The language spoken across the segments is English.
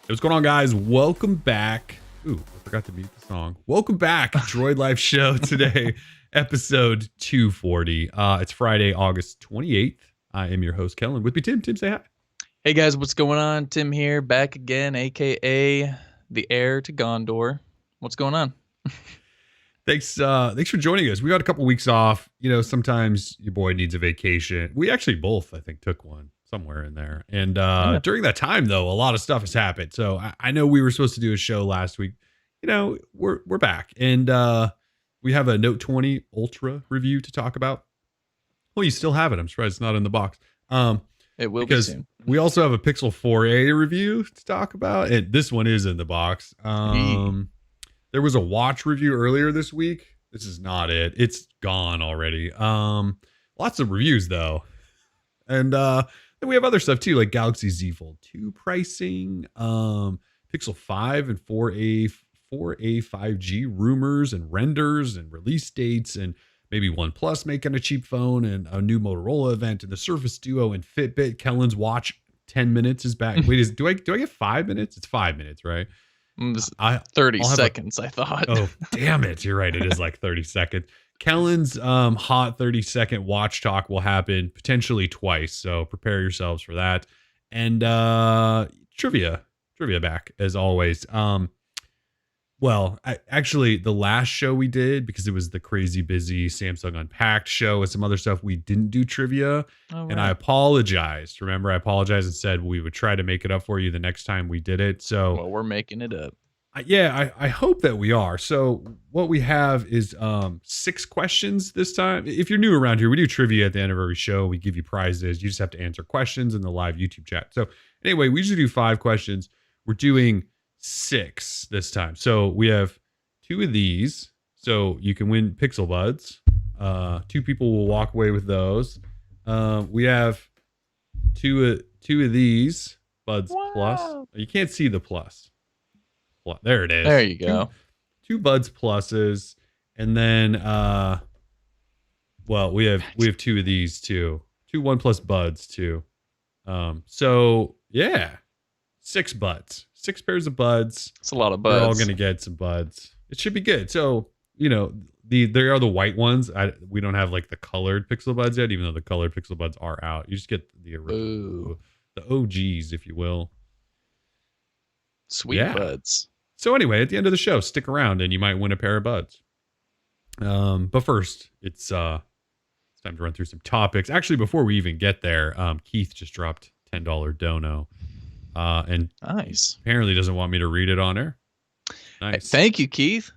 What's going on, guys? Welcome back. Ooh, I forgot to mute the song. Welcome back, Droid Life Show today, episode 240. It's Friday, August 28th. I am your host, Kellen. With me, Tim. Tim, say hi. Hey guys, what's going on? Tim here, back again, aka the heir to Gondor. What's going on? Thanks for joining us. We got a couple weeks off. You know, sometimes your boy needs a vacation. We actually both, I think, took one somewhere in there. And during that time, though, a lot of stuff has happened. So I know we were supposed to do a show last week. You know, we're back, and we have a Note 20 Ultra review to talk about. Well, you still have it. I'm surprised it's not in the box. It will be soon. We also have a Pixel 4a review to talk about, and this one is in the box. There was a watch review earlier this week. This is not it. It's gone already. Lots of reviews though. And then we have other stuff too, like Galaxy Z Fold 2 pricing, Pixel 5 and 4a 5G rumors and renders and release dates, and maybe OnePlus making a cheap phone, and a new Motorola event, and the Surface Duo and Fitbit. Kellen's watch 10 minutes is back. Wait, do I get 5 minutes? It's 5 minutes, right? 30 seconds, I thought. Oh, damn it. You're right. It is like 30 seconds. Kellen's hot 30-second watch talk will happen potentially twice. So prepare yourselves for that. And trivia back as always. Actually, the last show we did, because it was the crazy busy Samsung Unpacked show and some other stuff, we didn't do trivia. Right. And I apologized. Remember, I apologized and said we would try to make it up for you the next time we did it. So, well, we're making it up. I hope that we are. So what we have is 6 questions this time. If you're new around here, we do trivia at the end of every show. We give you prizes. You just have to answer questions in the live YouTube chat. So anyway, we usually do 5 questions. We're doing 6 this time. So we have 2 of these, so you can win Pixel Buds. 2 people will walk away with those. We have 2 of these Buds Plus. You can't see the plus. There it is. There you go. 2 Buds Pluses, and then we have 2 of these too. 2 OnePlus Buds too. So yeah, 6 buds. 6 pairs of buds. It's a lot of buds. We're all going to get some buds. It should be good. So, you know, there are the white ones. We don't have like the colored Pixel Buds yet, even though the colored Pixel Buds are out. You just get the original, the OGs, if you will. Sweet buds. So anyway, at the end of the show, stick around and you might win a pair of buds. But first, it's time to run through some topics. Actually, before we even get there, Keith just dropped $10 dono. And nice. Apparently doesn't want me to read it on air. Nice. Hey, thank you, Keith.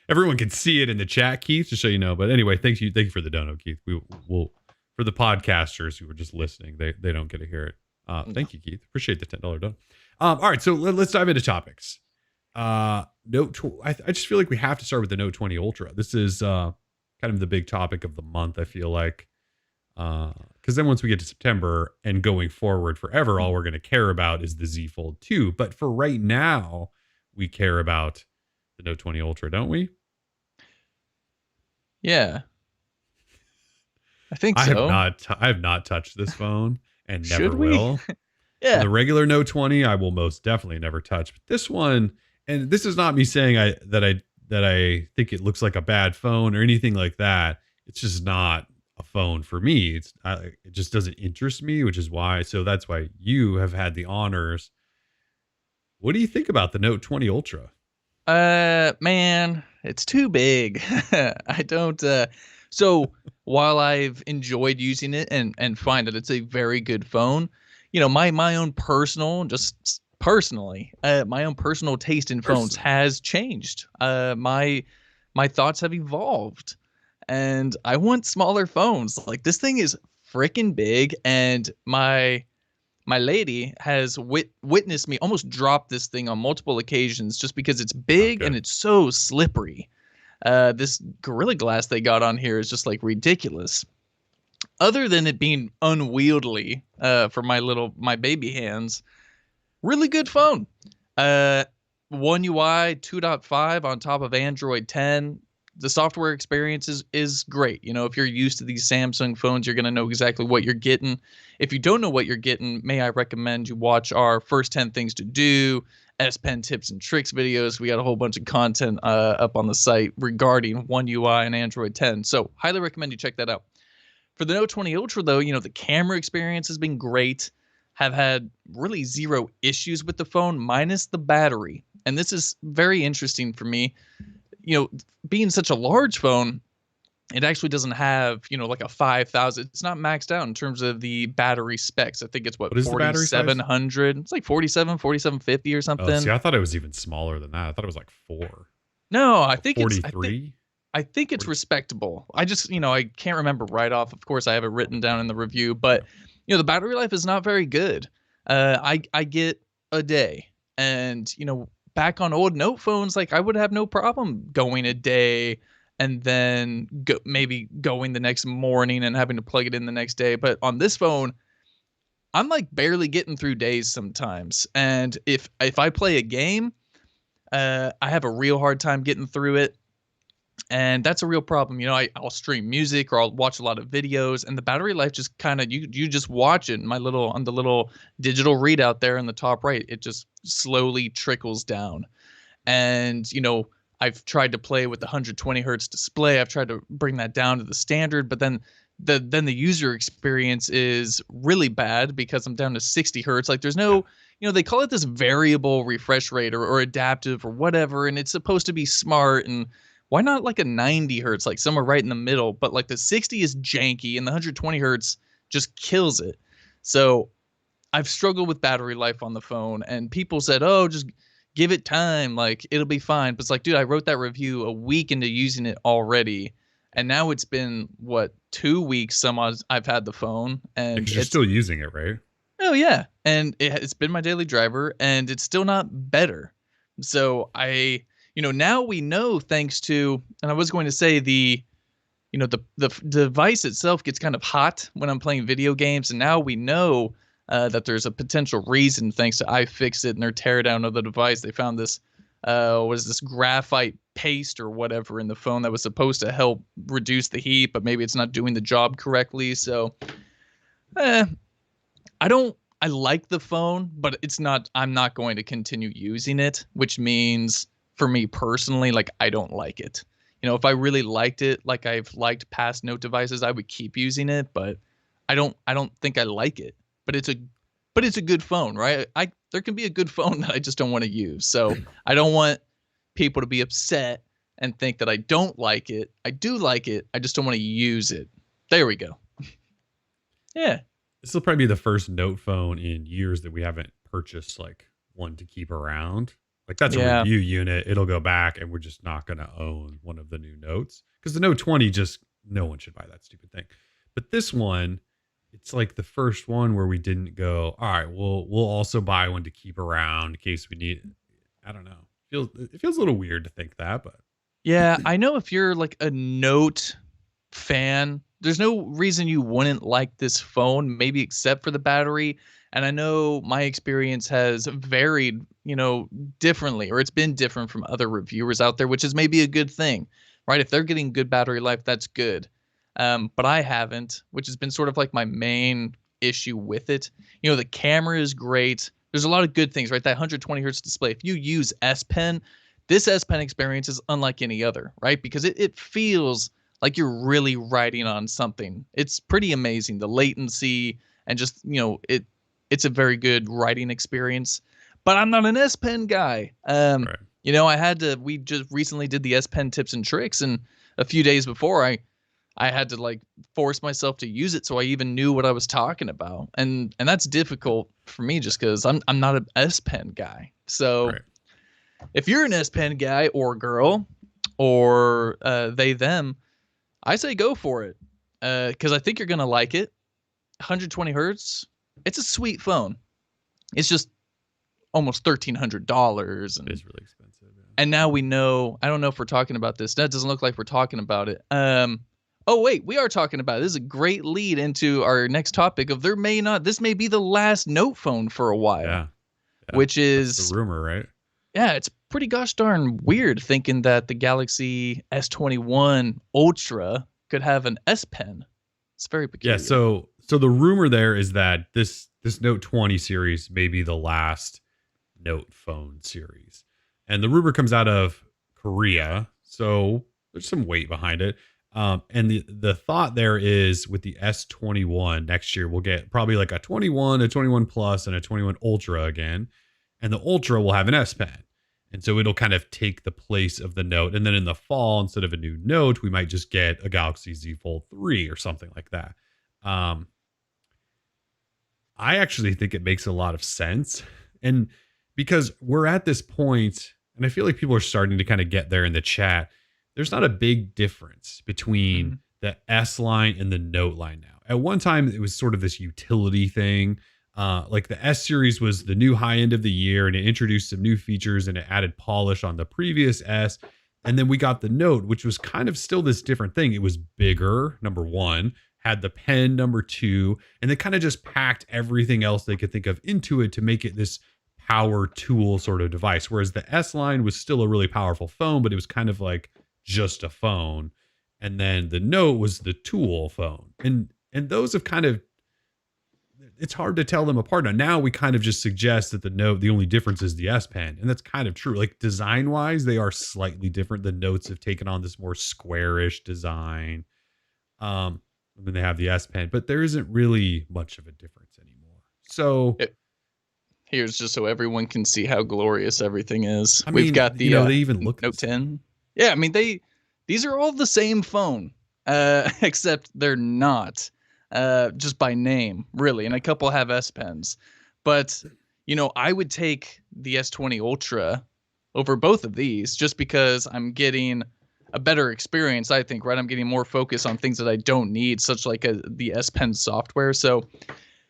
Everyone can see it in the chat, Keith, just so you know. But anyway, thank you for the dono, Keith. We will, for the podcasters who are just listening, they don't get to hear it. Thank you, Keith. Appreciate the $10 dono. All right, so let's dive into topics. I just feel like we have to start with the Note 20 Ultra. This is kind of the big topic of the month, I feel like. Because then once we get to September and going forward forever, all we're going to care about is the Z Fold 2. But for right now, we care about the Note 20 Ultra, don't we? Yeah. I think so. I have not touched this phone and never Should we? will. Yeah. The regular Note 20, I will most definitely never touch. But this one, and this is not me saying that I think it looks like a bad phone or anything like that. It's just not a phone for me. It just doesn't interest me, which is why. So that's why you have had the honors. What do you think about the Note 20 Ultra? Man, it's too big. I don't. So while I've enjoyed using it and find that it's a very good phone, you know, my own personal, just personally, my own personal taste in phones has changed. My thoughts have evolved. And I want smaller phones. Like, this thing is freaking big, and my lady has witnessed me almost drop this thing on multiple occasions just because it's big and it's so slippery. This Gorilla Glass they got on here is just like ridiculous. Other than it being unwieldy for my baby hands, really good phone. One UI 2.5 on top of Android 10. the software experience is great. You know, if you're used to these Samsung phones, you're gonna know exactly what you're getting. If you don't know what you're getting, may I recommend you watch our first 10 things to do, S Pen tips and tricks videos. We got a whole bunch of content up on the site regarding One UI and Android 10. So highly recommend you check that out. For the Note 20 Ultra, though, you know, the camera experience has been great. Have had really zero issues with the phone, minus the battery. And this is very interesting for me. You know, being such a large phone, it actually doesn't have, you know, like a 5,000. It's not maxed out in terms of the battery specs. I think it's what is the battery size? 4,700. It's like 4750 or something. Oh, see, I thought it was even smaller than that. I thought it was like 4. No, I think 43. I think it's respectable. I just, you know, I can't remember right off. Of course, I have it written down in the review, but you know, the battery life is not very good. I get a day, and you know, back on old Note phones, like I would have no problem going a day and then maybe going the next morning and having to plug it in the next day. But on this phone, I'm like barely getting through days sometimes. And if I play a game, I have a real hard time getting through it. And that's a real problem. You know, I'll stream music or I'll watch a lot of videos, and the battery life just kind of you just watch it. On the little digital readout there in the top right, it just slowly trickles down. And you know, I've tried to play with the 120 hertz display. I've tried to bring that down to the standard, but then the user experience is really bad because I'm down to 60 hertz. Like there's no, you know, they call it this variable refresh rate or adaptive or whatever, and it's supposed to be smart. And why not like a 90 hertz, like somewhere right in the middle? But like the 60 is janky and the 120 hertz just kills it. So I've struggled with battery life on the phone, and people said, oh, just give it time. Like it'll be fine. But it's like, dude, I wrote that review a week into using it already. And now it's been, what, 2 weeks I've had the phone. And because you're still using it, right? Oh, yeah. And it's been my daily driver, and it's still not better. So you know, now we know, thanks to, and I was going to say the device itself gets kind of hot when I'm playing video games. And now we know that there's a potential reason, thanks to iFixit and their teardown of the device. They found this, was this graphite paste or whatever in the phone that was supposed to help reduce the heat, but maybe it's not doing the job correctly. So, I like the phone, but I'm not going to continue using it, which means for me personally, like I don't like it. You know, if I really liked it, like I've liked past Note devices, I would keep using it, but I don't think I like it. But it's a good phone, right? There can be a good phone that I just don't want to use. So I don't want people to be upset and think that I don't like it. I do like it. I just don't want to use it. There we go. Yeah. This will probably be the first Note phone in years that we haven't purchased like one to keep around. Like that's a review unit. It'll go back, and we're just not going to own one of the new Notes, because the Note 20 no one should buy that stupid thing. But this one, it's like the first one where we didn't go, all right, we'll also buy one to keep around in case we need it. I don't know. It feels a little weird to think that, but yeah, I know if you're like a Note fan, there's no reason you wouldn't like this phone, maybe except for the battery. And I know my experience has varied, you know, differently, or it's been different from other reviewers out there, which is maybe a good thing, right? If they're getting good battery life, that's good. But I haven't, which has been sort of like my main issue with it. You know, the camera is great. There's a lot of good things, right? That 120 hertz display. If you use S Pen, this S Pen experience is unlike any other, right? Because it feels like you're really writing on something. It's pretty amazing. The latency and just, you know, it's a very good writing experience. But I'm not an S Pen guy. right. You know, we just recently did the S Pen tips and tricks, and a few days before I had to like force myself to use it so I even knew what I was talking about. And that's difficult for me just because I'm not an S Pen guy. So if you're an S Pen guy or girl, or they, them, I say go for it. Because I think you're going to like it. 120 hertz. It's a sweet phone. It's just almost $1,300. And it's really expensive. Yeah. And now we know, I don't know if we're talking about this. That doesn't look like we're talking about it. Oh, wait, we are talking about it. This is a great lead into our next topic of this may be the last Note phone for a while. Yeah. Which is the rumor, right? Yeah, it's pretty gosh darn weird thinking that the Galaxy S21 Ultra could have an S Pen. It's very Yeah, peculiar. so the rumor there is that this Note 20 series may be the last Note phone series. And the rumor comes out of Korea, so there's some weight behind it. And the thought there is with the S21 next year, we'll get probably like a 21, a 21 Plus, and a 21 Ultra again. And the Ultra will have an S Pen. And so it'll kind of take the place of the Note. And then in the fall, instead of a new Note, we might just get a Galaxy Z Fold 3 or something like that. Um, I actually think it makes a lot of sense. And because we're at this point, and I feel like people are starting to kind of get there in the chat, there's not a big difference between the S line and the Note line now. At one time, it was sort of this utility thing. Like the S series was the new high end of the year, and it introduced some new features and it added polish on the previous S. And then we got the Note, which was kind of still this different thing. It was bigger, number one, had the pen, number two, and they kind of just packed everything else they could think of into it to make it this power tool sort of device. Whereas the S line was still a really powerful phone, but it was kind of like just a phone. And then the Note was the tool phone. And those have kind of, it's hard to tell them apart. Now we kind of just suggest that the Note, the only difference is the S Pen. And that's kind of true. Like design wise, they are slightly different. The Notes have taken on this more squarish design. Then they have the S Pen, but there isn't really much of a difference anymore. So here's just so everyone can see how glorious everything is. We've got the they even look Note 10. Yeah, I mean these are all the same phone, except they're not. Just by name, really, and a couple have S Pens. But I would take the S20 Ultra over both of these just because I'm getting a better experience, I think, right? I'm getting more focus on things that I don't need, such like the S Pen software. So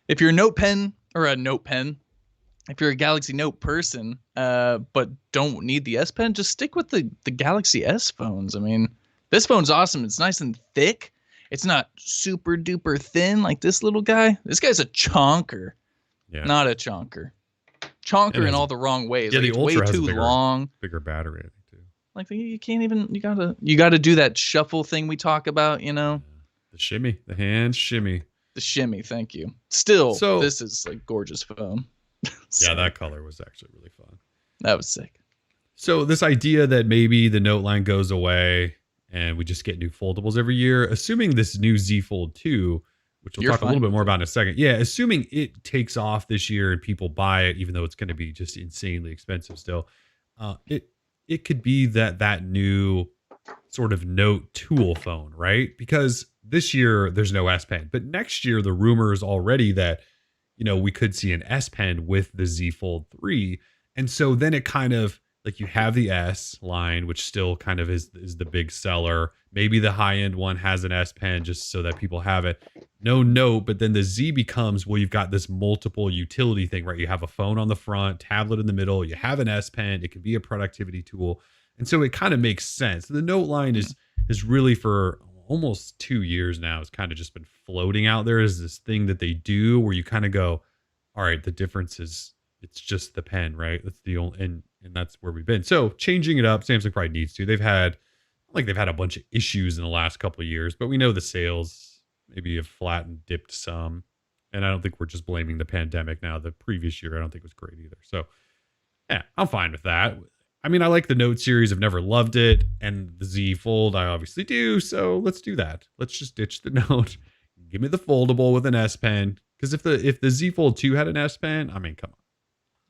if you're a Note Pen or a Note Pen, if you're a Galaxy Note person, but don't need the S Pen, just stick with the Galaxy S phones. I mean, this phone's awesome. It's nice and thick. It's not super duper thin like this little guy. This guy's a chonker, not a chonker. Chonker in all the wrong ways. Yeah, like the it's Ultra way too has long. Bigger battery, I think too. Like you can't even. You gotta do that shuffle thing we talk about. The shimmy, the hand shimmy. The shimmy. Thank you. Still, this is like gorgeous phone. Yeah, that color was actually really fun. That was sick. So this idea that maybe the Note line goes away and we just get new foldables every year, assuming this new Z Fold 2, which we'll talk a little bit more about in a second. Yeah, assuming it takes off this year and people buy it, even though it's going to be just insanely expensive still, it could be that new sort of Note tool phone, right? Because this year there's no S Pen, but next year the rumor is already that we could see an S Pen with the Z Fold 3. And so then it kind of like you have the S line, which still kind of is the big seller. Maybe the high end one has an S Pen just so that people have it. No Note, but then the Z becomes, well, you've got this multiple utility thing, right? You have a phone on the front, tablet in the middle, you have an S Pen, it can be a productivity tool. And so it kind of makes sense. The Note line is really for almost 2 years now. It's kind of just been floating out there as this thing that they do where you kind of go, all right, the difference is it's just the pen, right? That's the only, and that's where we've been. So changing it up, Samsung probably needs to. They've had a bunch of issues in the last couple of years, but we know the sales maybe have flattened, dipped some. And I don't think we're just blaming the pandemic now. The previous year, I don't think was great either. So yeah, I'm fine with that. I mean, I like the Note series. I've never loved it. And the Z Fold, I obviously do. So let's do that. Let's just ditch the Note. Give me the foldable with an S Pen. Because if the Z Fold 2 had an S Pen, I mean, come on.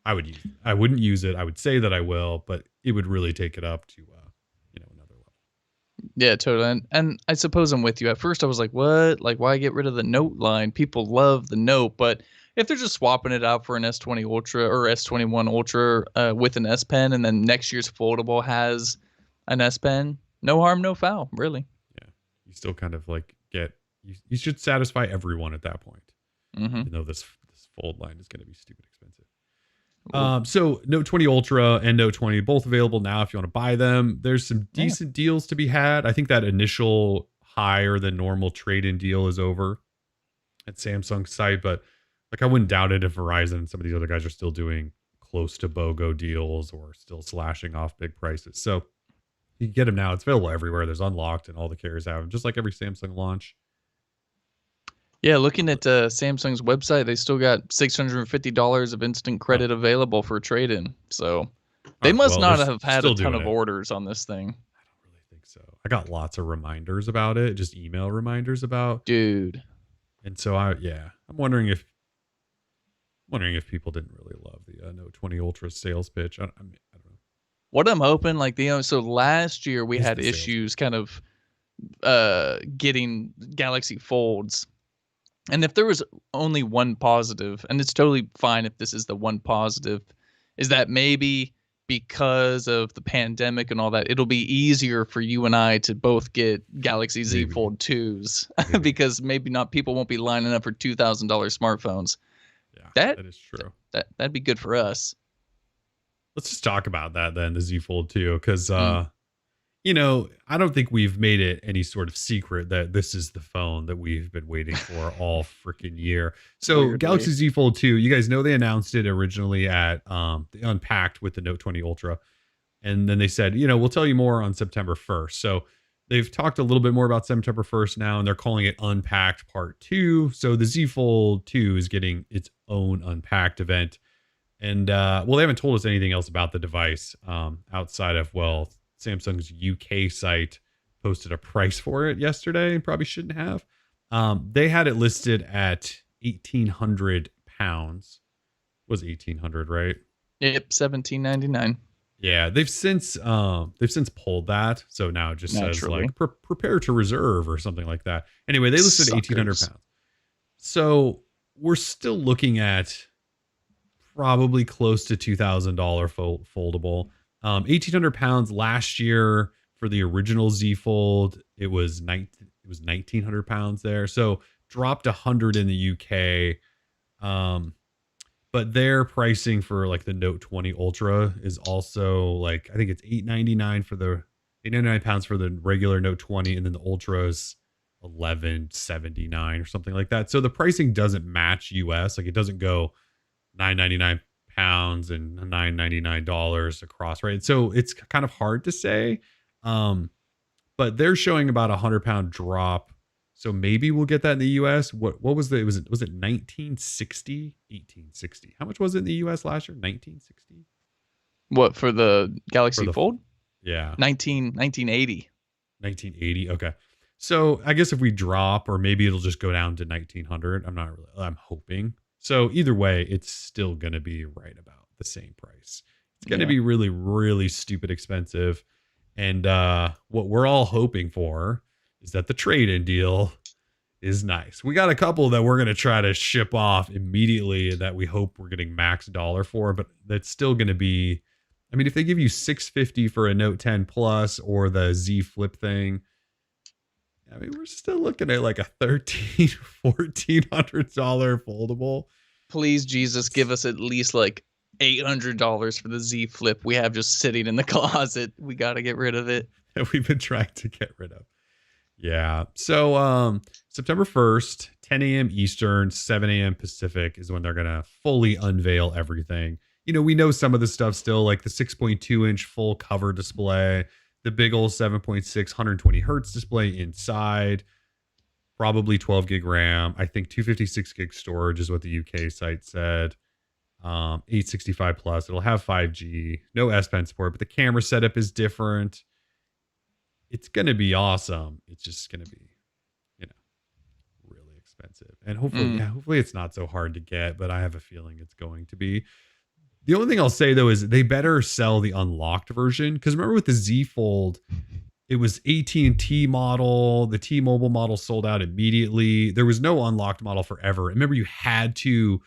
I would use it. I wouldn't use it. I would say that I will, but it would really take it up to another level. Yeah, totally. And I suppose I'm with you. At first I was like, what? Like, why get rid of the Note line? People love the Note, but if they're just swapping it out for an S20 Ultra or S21 Ultra with an S Pen, and then next year's foldable has an S Pen, no harm, no foul, really. Yeah, you still kind of like you should satisfy everyone at that point. Even though this fold line is going to be stupid expensive. So Note 20 Ultra and Note 20 both available now if you want to buy them. There's some decent deals to be had. I think that initial higher than normal trade-in deal is over at Samsung's site, but like I wouldn't doubt it if Verizon and some of these other guys are still doing close to BOGO deals or still slashing off big prices. So you can get them now. It's available everywhere. There's unlocked and all the carriers have them, just like every Samsung launch. Yeah, looking at Samsung's website, they still got $650 of instant credit available for trade-in. So they must not have had a ton of orders on this thing. I don't really think so. I got lots of reminders about it, just email reminders about. Dude. And so I'm wondering if people didn't really love the Note 20 Ultra sales pitch. I don't know. What I'm hoping, so last year we had issues kind of getting Galaxy Folds. And if there was only one positive, and it's totally fine if this is the one positive, is that maybe because of the pandemic and all that, it'll be easier for you and I to both get Galaxy Z Fold 2s because maybe not people won't be lining up for $2,000 smartphones. Yeah, that is true. That'd be good for us. Let's just talk about that then, the Z Fold 2, because I don't think we've made it any sort of secret that this is the phone that we've been waiting for all freaking year. So weirdly. Galaxy Z Fold 2, you guys know they announced it originally at the Unpacked with the Note 20 Ultra. And then they said, we'll tell you more on September 1st. So they've talked a little bit more about September 1st now, and they're calling it Unpacked Part 2. So the Z Fold 2 is getting its own Unpacked event. And, they haven't told us anything else about the device outside of, Samsung's UK site posted a price for it yesterday and probably shouldn't have. They had it listed at £1,800. Was $1,800, right? Yep, $1,799. Yeah, they've since pulled that, so now it just says like prepare to reserve or something like that. Anyway, they listed £1,800. So we're still looking at probably close to $2,000 foldable. £1,800 last year for the original Z Fold. It was £1,900 there. So dropped 100 in the UK. But their pricing for like the Note 20 Ultra is also like, I think it's £899 for the £899 for the regular Note 20, and then the Ultra is £1,179 or something like that. So the pricing doesn't match US. Like it doesn't go £999 and $999 across, right? So it's kind of hard to say, but they're showing about £100 drop. So maybe we'll get that in the US. What was it 1960? 1860. How much was it in the US last year? 1960. What, for the Galaxy Fold? Yeah, 1980. 1980. Okay, so I guess if we drop, or maybe it'll just go down to 1900. I'm hoping. So either way, it's still going to be right about the same price. It's going to be really, really stupid expensive. And what we're all hoping for is that the trade-in deal is nice. We got a couple that we're going to try to ship off immediately that we hope we're getting max dollar for, but that's still going to be, I mean, if they give you $650 for a Note 10 Plus or the Z Flip thing, I mean, we're still looking at like a $1,300, $1,400 foldable. Please, Jesus, give us at least like $800 for the Z Flip we have just sitting in the closet. We got to get rid of it. That we've been trying to get rid of. Yeah. So September 1st, 10 a.m. Eastern, 7 a.m. Pacific is when they're going to fully unveil everything. We know some of the stuff still, like the 6.2-inch full cover display, the big old 7.6 120 hertz display inside, probably 12 gig RAM. I think 256 gig storage is what the UK site said. 865 plus. It'll have 5G, no S Pen support, but the camera setup is different. It's going to be awesome. It's just going to be, really expensive. And hopefully it's not so hard to get, but I have a feeling it's going to be. The only thing I'll say, though, is they better sell the unlocked version. Because remember with the Z Fold, it was AT&T model. The T-Mobile model sold out immediately. There was no unlocked model forever. Remember, you had to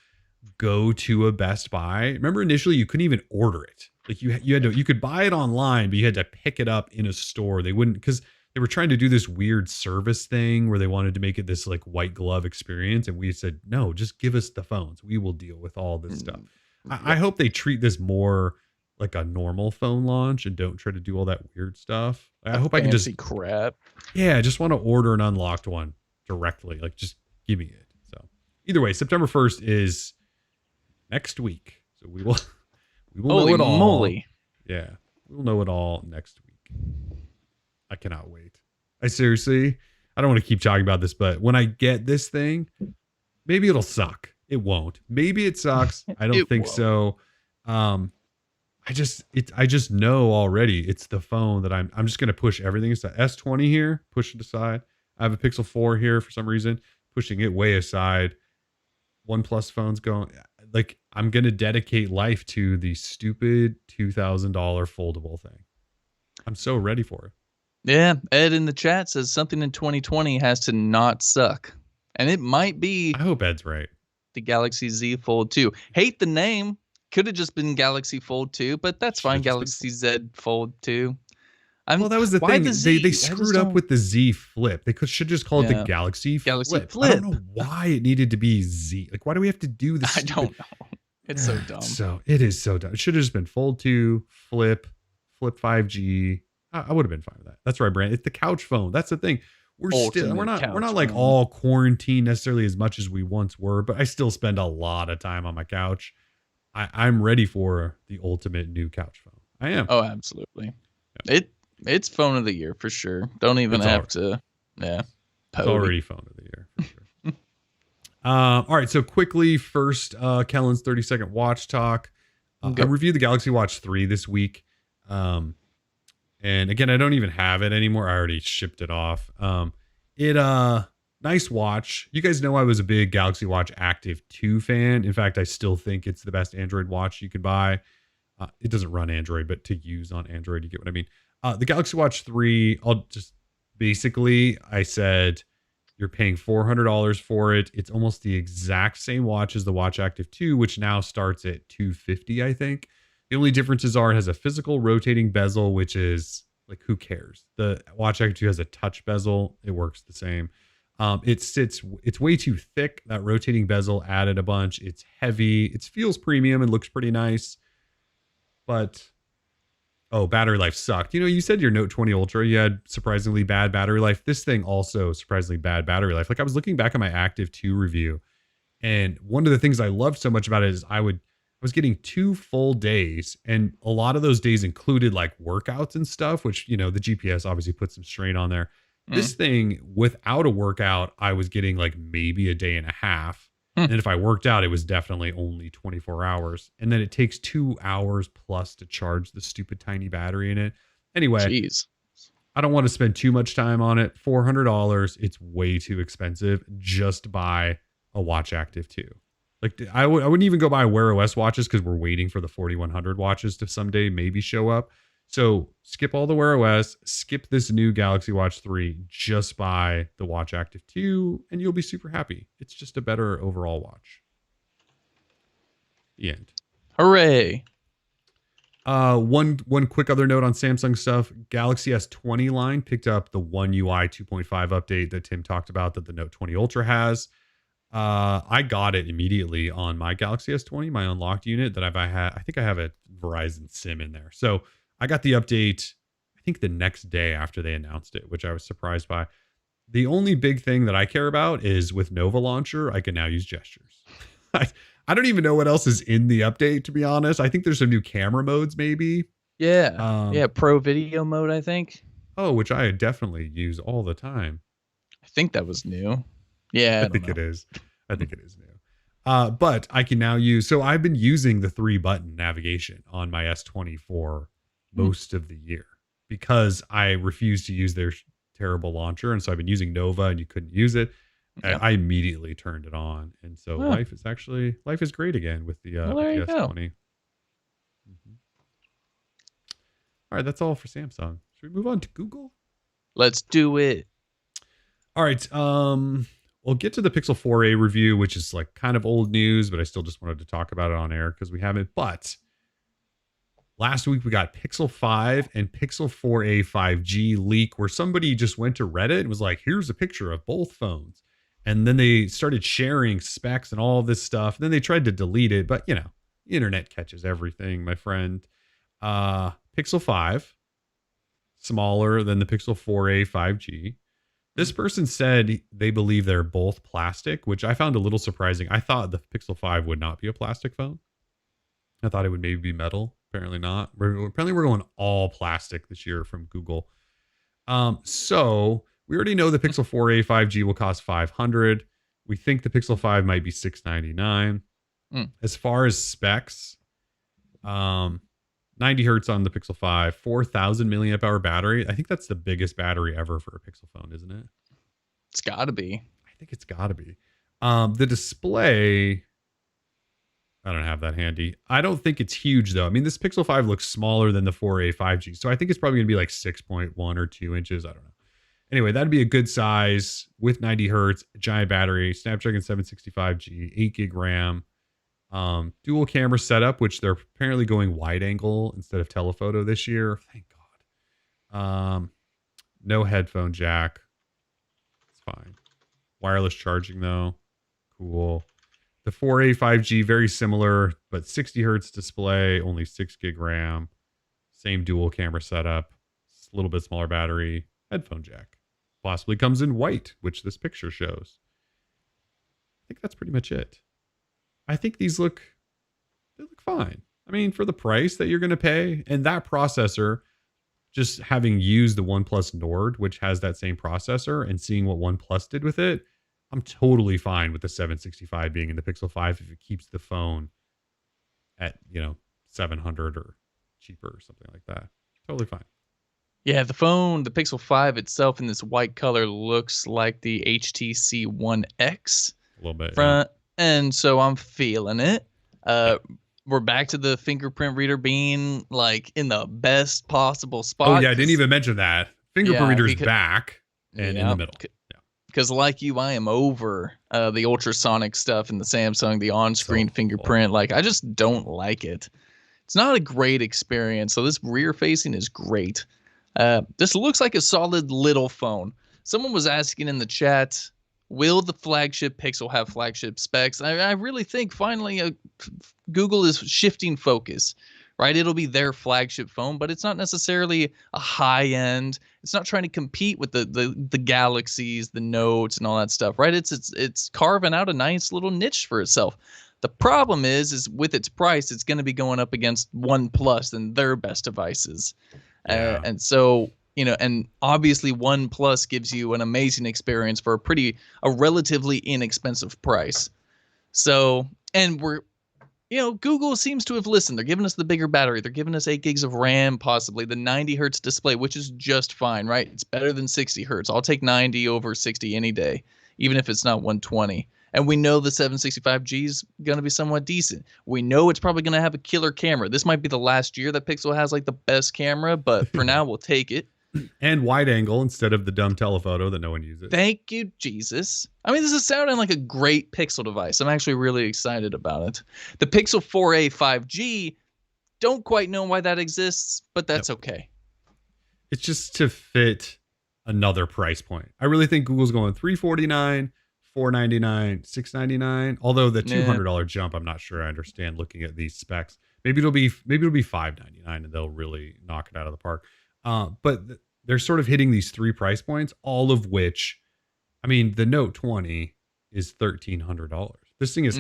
go to a Best Buy. Remember, initially, you couldn't even order it. Like you could buy it online, but you had to pick it up in a store. They wouldn't, because they were trying to do this weird service thing where they wanted to make it this like white glove experience. And we said, no, just give us the phones. We will deal with all this stuff. I hope they treat this more like a normal phone launch and don't try to do all that weird stuff. I hope I can just crap. Yeah, I just want to order an unlocked one directly. Like, just give me it. So either way, September 1st is next week. So we will We will Holy know it all. moly. Yeah, we'll know it all next week. I cannot wait. I don't want to keep talking about this, but when I get this thing, maybe it'll suck. It won't. Maybe it sucks. I don't think won't. so. I just know already it's the phone that I'm just gonna push everything aside. S20 here, push it aside. I have a Pixel 4 here for some reason, pushing it way aside. OnePlus phones going, like, I'm gonna dedicate life to the stupid $2,000 foldable thing. I'm so ready for it. Yeah, Ed in the chat says something in 2020 has to not suck. And it might be I hope Ed's right. the Galaxy Z Fold 2. Hate the name. Could have just been Galaxy Fold 2, but that's fine. Galaxy Z Fold 2. Well, that was the thing. They screwed up with the Z Flip. They should just call it the Galaxy Flip. I don't know why it needed to be Z. Like, why do we have to do this? I don't know. It's so dumb. It is so dumb. It should have just been Fold 2, Flip 5G. I would have been fine with that. That's right, Brand. It's the couch phone. That's the thing. We're not like all quarantined necessarily as much as we once were, but I still spend a lot of time on my couch. I'm ready for the ultimate new couch phone. I am. Oh, absolutely. Yeah. It's phone of the year for sure. Don't even have to. Yeah. It's already phone of the year for sure. All right. So quickly, first, Kellen's 30-second watch talk. I reviewed the Galaxy Watch 3 this week. And again, I don't even have it anymore. I already shipped it off. Nice watch. You guys know I was a big Galaxy Watch Active 2 fan. In fact, I still think it's the best Android watch you could buy. It doesn't run Android, but to use on Android, you get what I mean. The Galaxy Watch 3, I said, you're paying $400 for it. It's almost the exact same watch as the Watch Active 2, which now starts at $250, I think. The only differences are it has a physical rotating bezel, which is like, who cares? The Watch Active 2 has a touch bezel. It works the same. It's way too thick. That rotating bezel added a bunch. It's heavy. It feels premium and looks pretty nice. But, battery life sucked. You said your Note 20 Ultra, you had surprisingly bad battery life. This thing also surprisingly bad battery life. Like, I was looking back at my Active 2 review, and one of the things I loved so much about it is I was getting 2 full days, and a lot of those days included like workouts and stuff, which, the GPS obviously puts some strain on there. This thing, without a workout, I was getting like maybe a day and a half. And if I worked out, it was definitely only 24 hours. And then it takes 2 hours plus to charge the stupid tiny battery in it. Anyway, jeez. I don't want to spend too much time on it. $400, it's way too expensive. Just buy a Watch Active 2. Like, I wouldn't even go buy Wear OS watches because we're waiting for the 4100 watches to someday maybe show up. So skip all the Wear OS, skip this new Galaxy Watch 3, just buy the Watch Active 2, and you'll be super happy. It's just a better overall watch. The end. Hooray. One quick other note on Samsung stuff. Galaxy S20 line picked up the One UI 2.5 update that Tim talked about that the Note 20 Ultra has. I got it immediately on my Galaxy S20, my unlocked unit that I think I have a Verizon SIM in there. So I got the update, I think the next day after they announced it, which I was surprised by. The only big thing that I care about is with Nova Launcher, I can now use gestures. I don't even know what else is in the update, to be honest. I think there's some new camera modes, maybe. Yeah. Pro video mode, I think. Oh, which I definitely use all the time. I think that was new. Yeah, I think it is. I think it is new. But I can now use, so I've been using the 3-button navigation on my S20 for most of the year because I refused to use their terrible launcher. And so I've been using Nova and you couldn't use it. Yeah. I immediately turned it on. And so life is great again with the S20. Mm-hmm. All right. That's all for Samsung. Should we move on to Google? Let's do it. All right. We'll get to the Pixel 4a review, which is like kind of old news, but I still just wanted to talk about it on air because we haven't. But last week we got Pixel 5 and Pixel 4a 5G leak where somebody just went to Reddit and was like, here's a picture of both phones. And then they started sharing specs and all this stuff. And then they tried to delete it, but the internet catches everything, my friend. Pixel 5, smaller than the Pixel 4a 5G. This person said they believe they're both plastic, which I found a little surprising. I thought the Pixel 5 would not be a plastic phone. I thought it would maybe be metal. Apparently not. Apparently we're going all plastic this year from Google. So we already know the Pixel 4a 5G will cost 500. We think the Pixel 5 might be 699. As far as specs, 90 hertz on the Pixel 5, 4,000 milliamp hour battery. I think that's the biggest battery ever for a Pixel phone, isn't it? It's got to be. I think it's got to be. The display, I don't have that handy. I don't think it's huge though. I mean, this Pixel 5 looks smaller than the 4a 5G, so I think it's probably gonna be like 6.1 or 2 inches. I don't know. Anyway, that'd be a good size with 90 hertz, giant battery, Snapdragon 765G, 8 gig RAM. Dual camera setup, which they're apparently going wide angle instead of telephoto this year. Thank God. No headphone jack. It's fine. Wireless charging though. Cool. The 4a 5G, very similar, but 60 hertz display, only 6 gig RAM. Same dual camera setup. A little bit smaller battery. Headphone jack. Possibly comes in white, which this picture shows. I think that's pretty much it. I think they look fine. I mean, for the price that you're going to pay, and that processor, just having used the OnePlus Nord, which has that same processor, and seeing what OnePlus did with it, I'm totally fine with the 765 being in the Pixel 5 if it keeps the phone at, 700 or cheaper or something like that. Totally fine. Yeah, the Pixel 5 itself in this white color looks like the HTC One X. A little bit. Front. Yeah. And so I'm feeling it. We're back to the fingerprint reader being like in the best possible spot. Oh yeah, I didn't even mention that. Fingerprint reader's back and in the middle. Because like you, I am over the ultrasonic stuff in the Samsung, the on-screen fingerprint. Like I just don't like it. It's not a great experience. So this rear facing is great. This looks like a solid little phone. Someone was asking in the chat, will the flagship Pixel have flagship specs? I really think finally Google is shifting focus, right? It'll be their flagship phone, but it's not necessarily a high end. It's not trying to compete with the Galaxies, the Notes, and all that stuff, right? It's carving out a nice little niche for itself. The problem is with its price, it's going to be going up against OnePlus and their best devices. Yeah. And so, and obviously OnePlus gives you an amazing experience for a relatively inexpensive price. So, and Google seems to have listened. They're giving us the bigger battery. They're giving us 8 gigs of RAM, possibly the 90 hertz display, which is just fine, right? It's better than 60 hertz. I'll take 90 over 60 any day, even if it's not 120. And we know the 765G is going to be somewhat decent. We know it's probably going to have a killer camera. This might be the last year that Pixel has like the best camera, but for now we'll take it. And wide angle instead of the dumb telephoto that no one uses. Thank you, Jesus. I mean, this is sounding like a great Pixel device. I'm actually really excited about it. The Pixel 4a 5G, don't quite know why that exists, but that's okay. It's just to fit another price point. I really think Google's going $349, $499, $699. Although the $200 jump, I'm not sure I understand looking at these specs. Maybe it'll be $599 and they'll really knock it out of the park. But they're sort of hitting these three price points, all of which, I mean, the Note 20 is $1,300. This thing is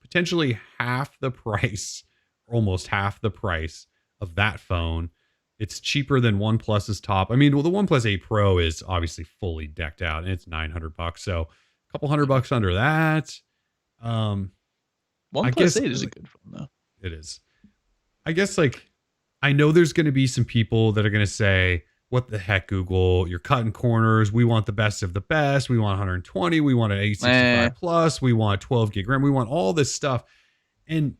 potentially half the price, almost half the price of that phone. It's cheaper than OnePlus's top. I mean, well, the OnePlus 8 Pro is obviously fully decked out and it's $900. So a couple $100 under that. OnePlus 8 is a good phone though. It is. I guess I know there's going to be some people that are going to say, what the heck, Google, you're cutting corners. We want the best of the best. We want 120. We want an 865 plus. We want 12 gig RAM. We want all this stuff. And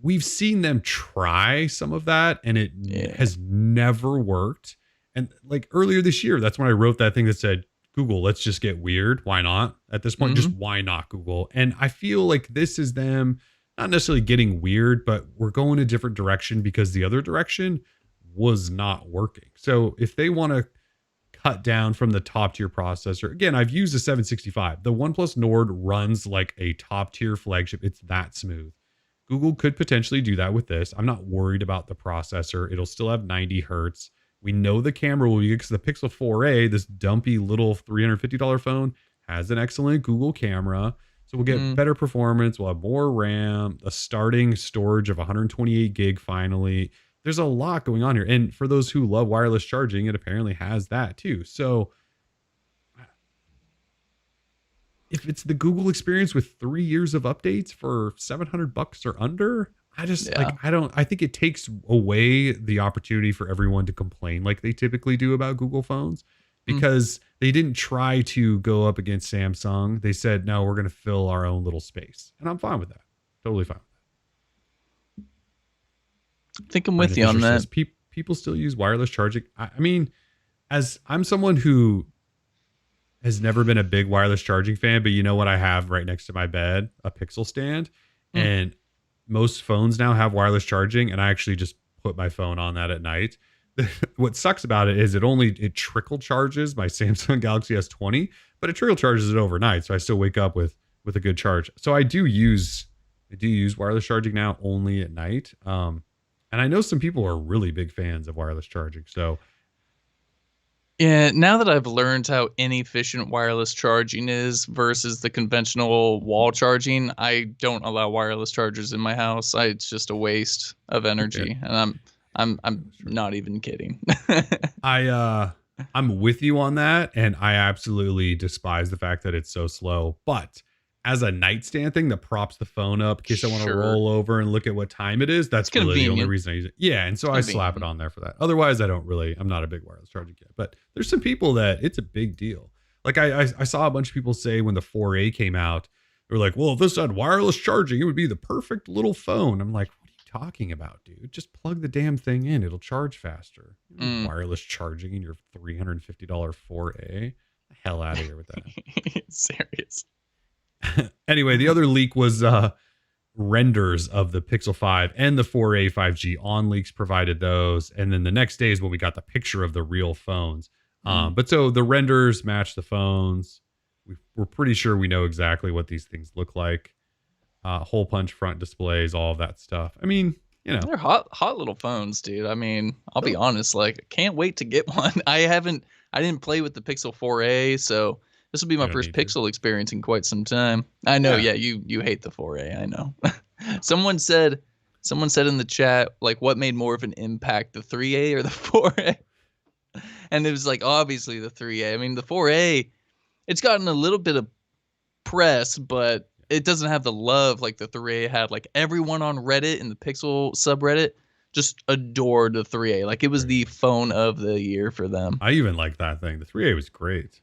we've seen them try some of that and it has never worked. And earlier this year, that's when I wrote that thing that said, Google, let's just get weird. Why not? At this point, just why not, Google? And I feel like this is them not necessarily getting weird, but we're going a different direction because the other direction was not working. So if they want to cut down from the top tier processor, again, I've used the 765. The OnePlus Nord runs like a top tier flagship. It's that smooth. Google could potentially do that with this. I'm not worried about the processor. It'll still have 90 hertz. We know the camera will be good because the Pixel 4a, this dumpy little $350 phone, has an excellent Google camera. So So we'll get better performance. We'll have more RAM, a starting storage of 128 gig finally. There's a lot going on here. And for those who love wireless charging, it apparently has that too. So if it's the Google experience with 3 years of updates for $700 or under, I just I think it takes away the opportunity for everyone to complain like they typically do about Google phones, because they didn't try to go up against Samsung. They said, no, we're going to fill our own little space. And I'm fine with that. Totally fine with I think I'm with you on that. People still use wireless charging. I mean, as I'm someone who has never been a big wireless charging fan, but you know what I have right next to my bed? A Pixel stand. And most phones now have wireless charging, and I actually just put my phone on that at night. What sucks about it is it trickle charges my Samsung Galaxy S20, but it trickle charges it overnight, so I still wake up with a good charge. So I do use wireless charging now only at night. And I know some people are really big fans of wireless charging. So yeah, now that I've learned how inefficient wireless charging is versus the conventional wall charging, I don't allow wireless chargers in my house. It's just a waste of energy, and I'm not even kidding. I'm with you on that, and I absolutely despise the fact that it's so slow. But as a nightstand thing that props the phone up in case I want to roll over and look at what time it is, that's really the only reason I use it. Yeah, and so I slap it on there for that. Otherwise, I'm not a big wireless charging kid. But there's some people that it's a big deal. Like I saw a bunch of people say when the 4A came out, they were like, well, if this had wireless charging, it would be the perfect little phone. I'm like, what are you talking about, dude? Just plug the damn thing in. It'll charge faster. Wireless charging in your $350 4A? The hell out of here with that. Serious. Anyway, the other leak was renders of the Pixel 5 and the 4A 5G. On Leaks provided those, and then the next day is when we got the picture of the real phones. But so the renders match the phones. We're pretty sure we know exactly what these things look like. Hole punch front displays, all of that stuff. I mean, you know, they're hot little phones, dude. I mean, I'll be honest, like, can't wait to get one. I didn't play with the Pixel 4A, so this will be my first Pixel experience in quite some time. I know, yeah, you hate the 4A, I know. Someone said in the chat, like, what made more of an impact, the 3A or the 4A? And it was like, obviously the 3A. I mean, the 4A, it's gotten a little bit of press, but it doesn't have the love like the 3A had. Like, everyone on Reddit in the Pixel subreddit just adored the 3A. Like, it was the phone of the year for them. I even like that thing. The 3A was great.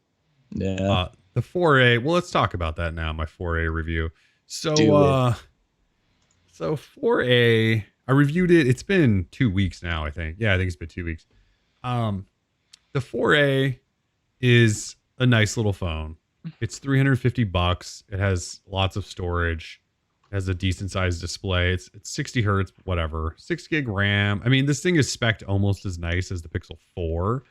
Yeah. The 4A, well, let's talk about that now, my 4A review. So 4A, I reviewed it. It's been 2 weeks now, I think. Yeah, I think it's been 2 weeks. The 4A is a nice little phone. It's $350. It has lots of storage. It has a decent sized display. It's 60 hertz, whatever. 6 gig RAM. I mean, this thing is spec'd almost as nice as the Pixel 4.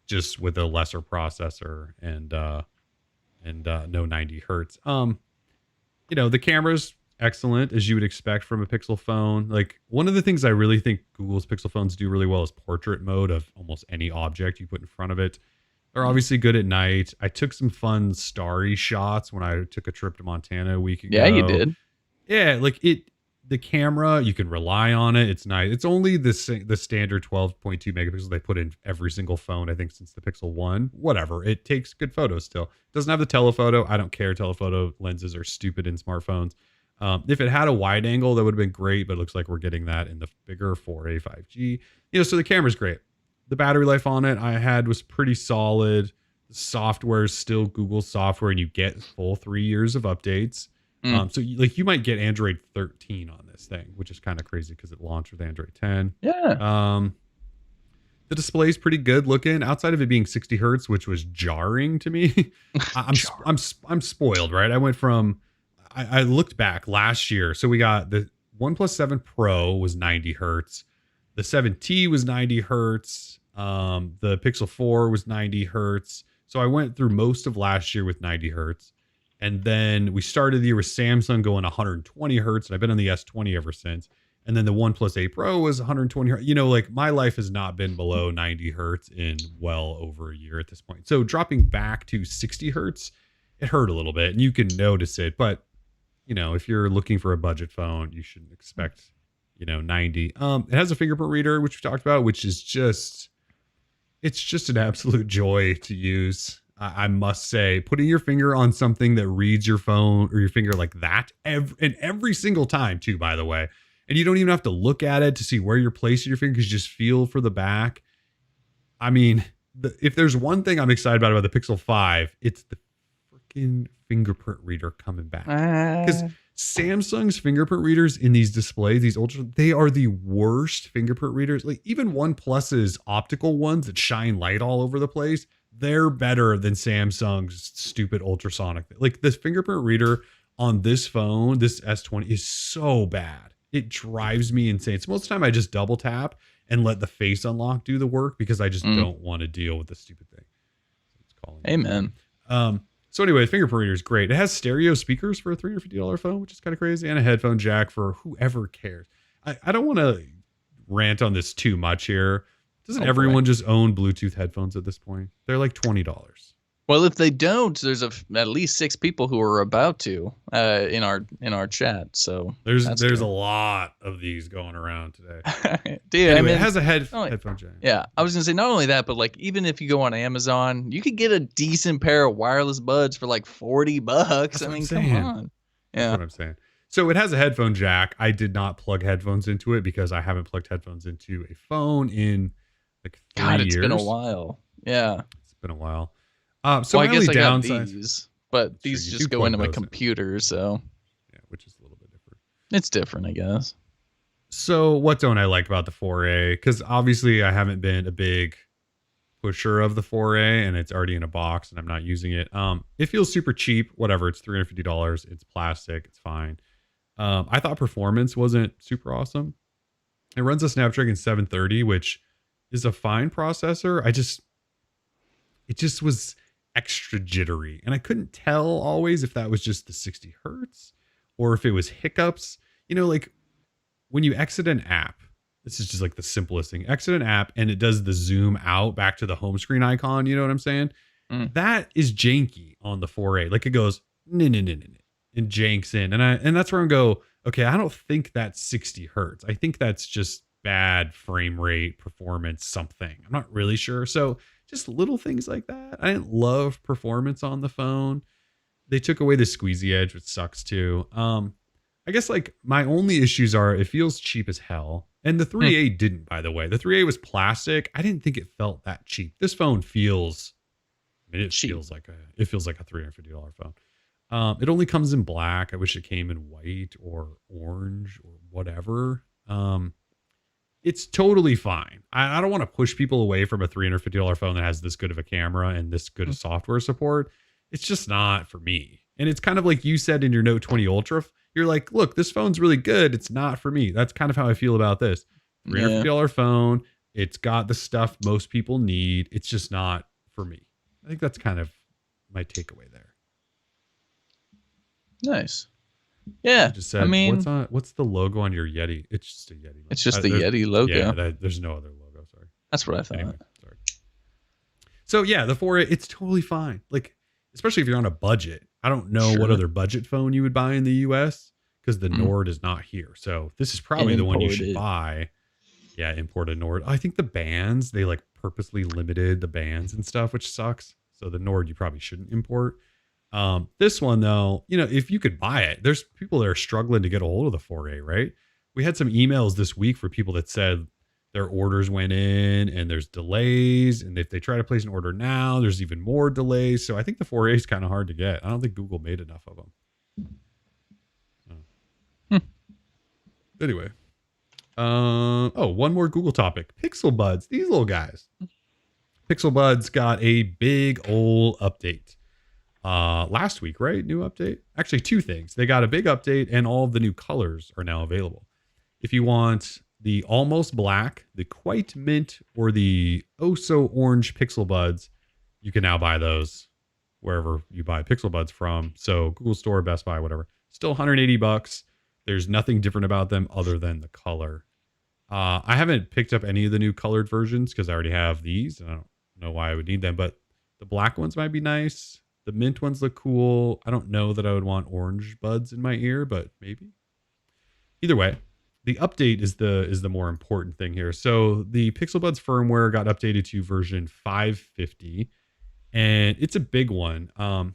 Just with a lesser processor and no 90 hertz. You know, the camera's excellent, as you would expect from a Pixel phone. Like, one of the things I really think Google's Pixel phones do really well is portrait mode of almost any object you put in front of it. They're obviously good at night. I took some fun starry shots when I took a trip to Montana a week ago. Yeah, you did. Yeah, like the camera, you can rely on it. It's nice. It's only the standard 12.2 megapixels they put in every single phone, I think, since the Pixel 1. Whatever. It takes good photos still. Doesn't have the telephoto. I don't care. Telephoto lenses are stupid in smartphones. If it had a wide angle, that would have been great, but it looks like we're getting that in the bigger 4A 5G. You know, so the camera's great. The battery life on it I had was pretty solid. The software is still Google software, and you get full 3 years of updates. So you might get Android 13 on this thing, which is kind of crazy because it launched with Android 10. Yeah. The display is pretty good looking outside of it being 60 hertz, which was jarring to me. I'm spoiled, right? I went from, I looked back last year. So we got the OnePlus 7 Pro was 90 hertz. The 7T was 90 hertz. The Pixel 4 was 90 hertz. So I went through most of last year with 90 hertz. And then we started the year with Samsung going 120 hertz. And I've been on the S20 ever since. And then the OnePlus 8 Pro was 120 hertz. You know, like, my life has not been below 90 hertz in well over a year at this point. So dropping back to 60 hertz, it hurt a little bit. And you can notice it. But if you're looking for a budget phone, you shouldn't expect, 90. It has a fingerprint reader, which we talked about, which is it's just an absolute joy to use. I must say, putting your finger on something that reads your phone or your finger like that, every single time too, by the way. And you don't even have to look at it to see where you're placing your finger, because you just feel for the back. I mean, if there's one thing I'm excited about the Pixel 5, it's the freaking fingerprint reader coming back. Because Samsung's fingerprint readers in these displays, these ultra, they are the worst fingerprint readers. Like even OnePlus's optical ones that shine light all over the place, they're better than Samsung's stupid ultrasonic. Like this fingerprint reader on this phone, this S20, is so bad. It drives me insane. So most of the time I just double tap and let the face unlock do the work, because I just don't want to deal with the stupid thing. It's calling. Amen. So anyway, fingerprint reader is great. It has stereo speakers for a $350 phone, which is kind of crazy, and a headphone jack for whoever cares. I don't want to rant on this too much here. Doesn't everyone just own Bluetooth headphones at this point? They're like $20. Well, if they don't, there's at least 6 people who are about to in our chat. So there's a lot of these going around today. Dude, anyway, it has a headphone jack. Yeah, I was gonna say, not only that, but like even if you go on Amazon, you could get a decent pair of wireless buds for like $40. I mean, come on. Yeah, that's what I'm saying. So it has a headphone jack. I did not plug headphones into it because I haven't plugged headphones into a phone in like 3 years. It's been a while. Yeah, it's been a while. So I guess I got these, but these just go into my computer, so yeah, which is a little bit different. It's different, I guess. So what don't I like about the 4A? Because obviously I haven't been a big pusher of the 4A, and it's already in a box and I'm not using it. It feels super cheap. Whatever, it's $350. It's plastic. It's fine. I thought performance wasn't super awesome. It runs a Snapdragon 730, which is a fine processor. It just was extra jittery, and I couldn't tell always if that was just the 60 hertz or if it was hiccups. Like when you exit an app, this is just like the simplest thing, exit an app and it does the zoom out back to the home screen icon. You know what I'm saying? That is janky on the 4A. Like it goes and janks in, and that's where I go, okay, I don't think that's 60 hertz. I think that's just bad frame rate, performance, something. I'm not really sure. So just little things like that. I didn't love performance on the phone. They took away the squeezy edge, which sucks too. I guess like my only issues are it feels cheap as hell. And the 3A didn't, by the way. The 3A was plastic. I didn't think it felt that cheap. This phone feels, cheap. Feels like a $350 phone. It only comes in black. I wish it came in white or orange or whatever. It's totally fine. I don't want to push people away from a $350 phone that has this good of a camera and this good of software support. It's just not for me. And it's kind of like you said in your Note 20 Ultra. You're like, look, this phone's really good. It's not for me. That's kind of how I feel about this. $350 phone. It's got the stuff most people need. It's just not for me. I think that's kind of my takeaway there. Nice. Yeah, just said, what's the logo on your Yeti? It's just a Yeti logo. It's just the Yeti logo. Yeah, there's no other logo. Sorry. That's what I thought. Anyway, sorry. So yeah, the 4A, it's totally fine. Like, especially if you're on a budget. I don't know what other budget phone you would buy in the US, because the Nord is not here. So this is probably the one you should buy. Yeah, imported Nord. I think the bands, they like purposely limited the bands and stuff, which sucks. So the Nord you probably shouldn't import. This one though, if you could buy it, there's people that are struggling to get a hold of the 4A, right? We had some emails this week for people that said their orders went in and there's delays. And if they try to place an order now, there's even more delays. So I think the 4A is kind of hard to get. I don't think Google made enough of them. Anyway. One more Google topic. Pixel Buds. These little guys. Pixel Buds got a big old update. Last week, right? New update. Actually, 2 things. They got a big update and all of the new colors are now available. If you want the almost black, the quite mint, or the oh so orange Pixel Buds, you can now buy those wherever you buy Pixel Buds from. So Google Store, Best Buy, whatever. Still $180. There's nothing different about them other than the color. I haven't picked up any of the new colored versions because I already have these. And I don't know why I would need them, but the black ones might be nice. The mint ones look cool. I don't know that I would want orange buds in my ear, but maybe. Either way, the update is the more important thing here. So the Pixel Buds firmware got updated to version 550, and it's a big one. I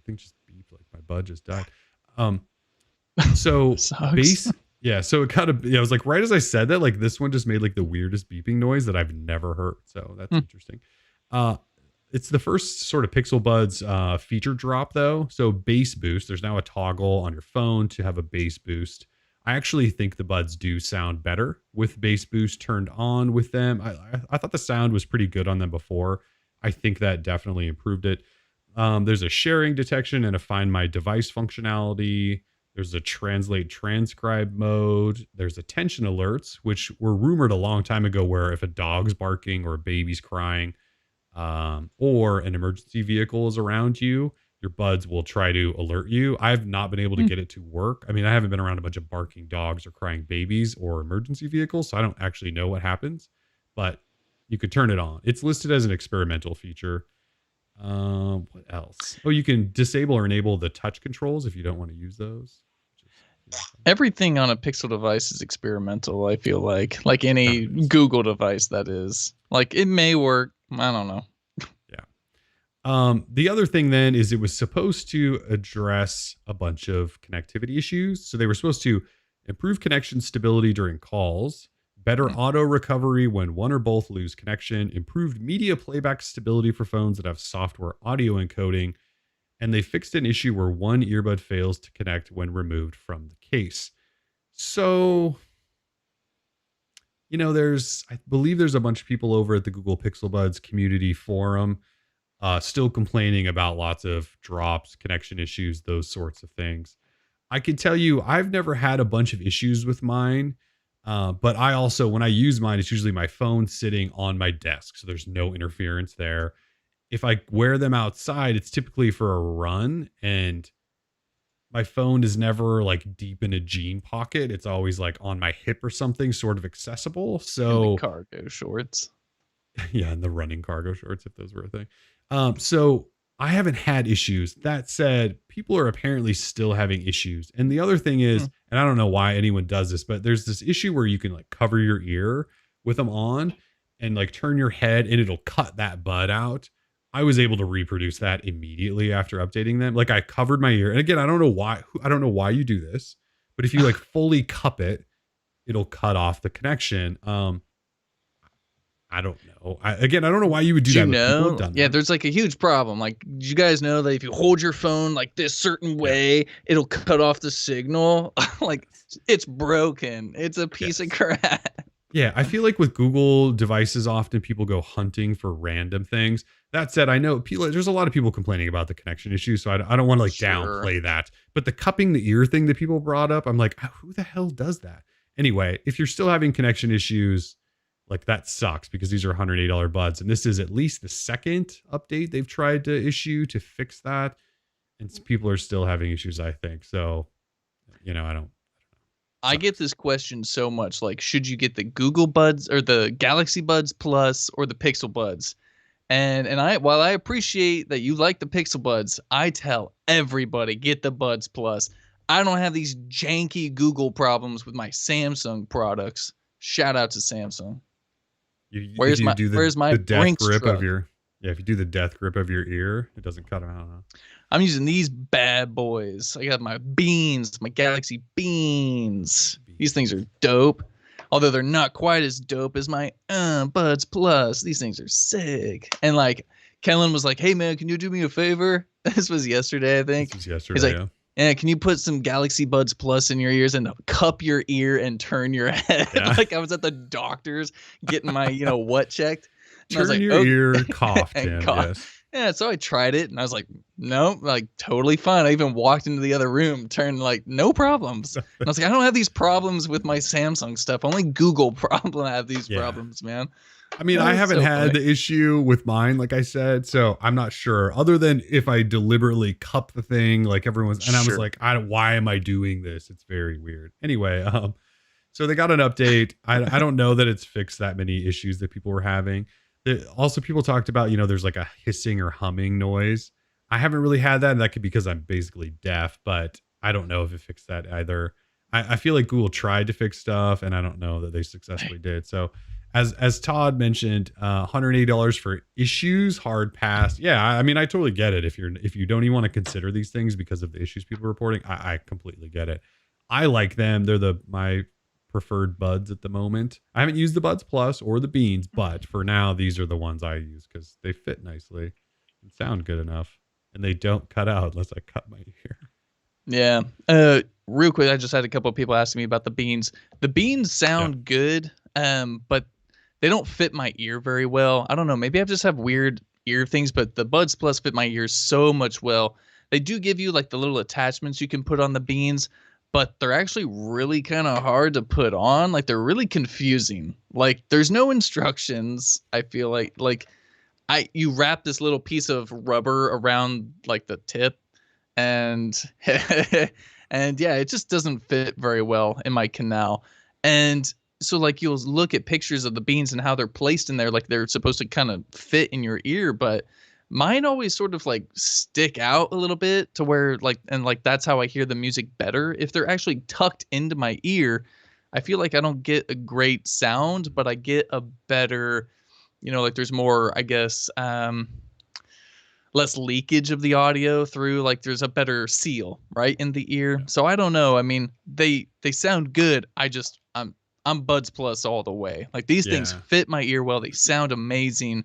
think just beeped, like my bud just died. So Sucks. yeah, so it kind of, I was like, right as I said that, like this one just made like the weirdest beeping noise that I've never heard. So that's interesting. It's the first sort of Pixel Buds feature drop though. So bass boost, there's now a toggle on your phone to have a bass boost. I actually think the buds do sound better with bass boost turned on with them. I thought the sound was pretty good on them before. I think that definitely improved it. There's a sharing detection and a find my device functionality. There's a translate transcribe mode. There's attention alerts, which were rumored a long time ago, where if a dog's barking or a baby's crying, or an emergency vehicle is around you, your buds will try to alert you. I've not been able to get it to work. I mean, I haven't been around a bunch of barking dogs or crying babies or emergency vehicles, so I don't actually know what happens, but you could turn it on. It's listed as an experimental feature. What else? Oh, you can disable or enable the touch controls if you don't want to use those. Everything on a Pixel device is experimental, I feel like any Google device that is. Like it may work, I don't know. The other thing then is it was supposed to address a bunch of connectivity issues. So they were supposed to improve connection stability during calls, better auto recovery when one or both lose connection, improved media playback stability for phones that have software audio encoding, and they fixed an issue where one earbud fails to connect when removed from the case. So, I believe there's a bunch of people over at the Google Pixel Buds community forum still complaining about lots of drops, connection issues, those sorts of things. I can tell you, I've never had a bunch of issues with mine. But I also, when I use mine, it's usually my phone sitting on my desk. So there's no interference there. If I wear them outside, it's typically for a run, and my phone is never like deep in a jean pocket. It's always like on my hip or something, sort of accessible. So in the cargo shorts. Yeah, and the running cargo shorts, if those were a thing. So I haven't had issues. That said, people are apparently still having issues. And the other thing is, and I don't know why anyone does this, but there's this issue where you can like cover your ear with them on and like turn your head and it'll cut that bud out. I was able to reproduce that immediately after updating them. Like I covered my ear. And again, I don't know why you do this, but if you like fully cup it, it'll cut off the connection. I don't know. I don't know why you would do that. But people have done that. There's like a huge problem. Like, did you guys know that if you hold your phone like this certain way, it'll cut off the signal? Like, it's broken. It's a piece of crap. Yeah, I feel like with Google devices, often people go hunting for random things. That said, I know there's a lot of people complaining about the connection issue, so I don't want to like downplay that. But the cupping the ear thing that people brought up, I'm like, who the hell does that? Anyway, if you're still having connection issues, like that sucks because these are $108 buds. And this is at least the second update they've tried to issue to fix that. And people are still having issues, I think. So, I don't. I get this question so much, like, should you get the Google Buds or the Galaxy Buds Plus or the Pixel Buds? And while I appreciate that you like the Pixel Buds, I tell everybody get the Buds Plus. I don't have these janky Google problems with my Samsung products. Shout out to Samsung. Where's my death grip truck? of your if you do the death grip of your ear, it doesn't cut them out. Huh? I'm using these bad boys. I got my Beans, my Galaxy Beans. These things are dope. Although they're not quite as dope as my Buds Plus. These things are sick. And like Kellen was like, "Hey man, can you do me a favor?" This was yesterday, I think. This was yesterday. He's like, "Yeah, can you put some Galaxy Buds Plus in your ears and cup your ear and turn your head?" Yeah. Like I was at the doctor's getting my, what checked. And turn I was like, your ear, coughed him. Yes. Yeah, so I tried it and I was like, no, like totally fine. I even walked into the other room, turned like no problems. And I was like, I don't have these problems with my Samsung stuff. Only Google have these problems, man. I mean, I haven't had the issue with mine, like I said, so I'm not sure. Other than if I deliberately cup the thing, like everyone's, and I was like, why am I doing this? It's very weird. Anyway, so they got an update. I don't know that it's fixed that many issues that people were having. Also, people talked about, there's like a hissing or humming noise. I haven't really had that. And that could be because I'm basically deaf, but I don't know if it fixed that either. I feel like Google tried to fix stuff, and I don't know that they successfully did. So, as Todd mentioned, $180 for issues, hard pass. Yeah, I mean, I totally get it. If you don't even want to consider these things because of the issues people are reporting, I completely get it. I like them. They're my preferred buds at the moment. I haven't used the Buds Plus or the Beans, but for now, these are the ones I use because they fit nicely and sound good enough, and they don't cut out unless I cut my ear. Yeah. Real quick, I just had a couple of people asking me about the Beans. The Beans sound good, but they don't fit my ear very well. I don't know. Maybe I just have weird ear things, but the Buds Plus fit my ears so much well. They do give you like the little attachments you can put on the Beans, but they're actually really kind of hard to put on. Like they're really confusing. Like there's no instructions. I feel like you wrap this little piece of rubber around like the tip, and and yeah, it just doesn't fit very well in my canal. And so like you'll look at pictures of the Beans and how they're placed in there, like they're supposed to kind of fit in your ear, but mine always sort of like stick out a little bit to where like, and like that's how I hear the music better. If they're actually tucked into my ear, I feel like I don't get a great sound, but I get a better, like there's more, I guess, less leakage of the audio through, like there's a better seal right in the ear. So I don't know. I mean, they sound good. I'm Buds Plus all the way. Like these things fit my ear well. They sound amazing.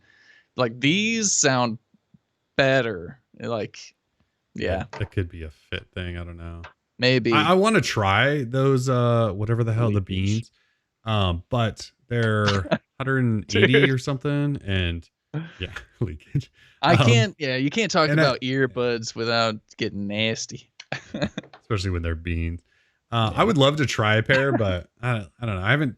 Like these sound better. Like, yeah. That could be a fit thing. I don't know. Maybe. I want to try those whatever the hell, the Beans. But they're 180 or something, and leakage. I can't you can't talk about earbuds without getting nasty. Especially when they're Beans. I would love to try a pair, but I don't know. I haven't.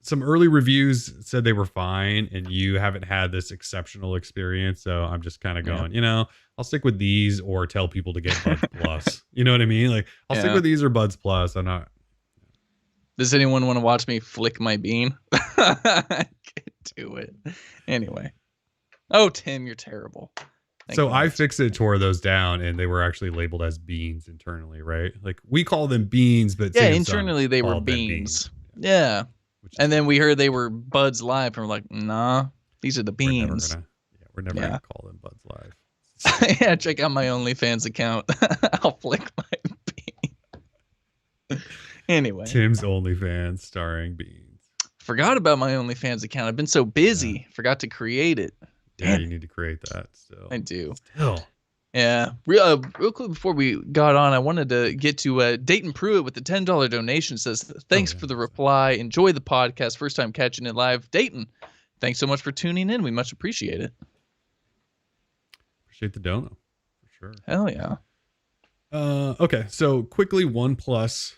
Some early reviews said they were fine, and you haven't had this exceptional experience. So I'm just kind of going, I'll stick with these or tell people to get Buds Plus. You know what I mean? Like I'll stick with these or Buds Plus. I'm not. Does anyone want to watch me flick my bean? I can't do it. Anyway. Oh, Tim, you're terrible. So iFixit tore those down, and they were actually labeled as Beans internally, right? Like we call them Beans, but internally they were Beans. Yeah. And then we heard they were Buds Live, and we're like, nah, these are the Beans. We're never gonna call them Buds Live. Yeah, check out my OnlyFans account. I'll flick my bean. Anyway. Tim's OnlyFans starring Beans. Forgot about my OnlyFans account. I've been so busy. Forgot to create it. Yeah, you need to create that still. I do. Still. Yeah. Real quick before we got on, I wanted to get to Dayton Pruitt with the $10 donation. Says, thanks for the reply. Enjoy the podcast. First time catching it live. Dayton, thanks so much for tuning in. We much appreciate it. Appreciate the dono. For sure. Hell yeah. Okay. So quickly, OnePlus.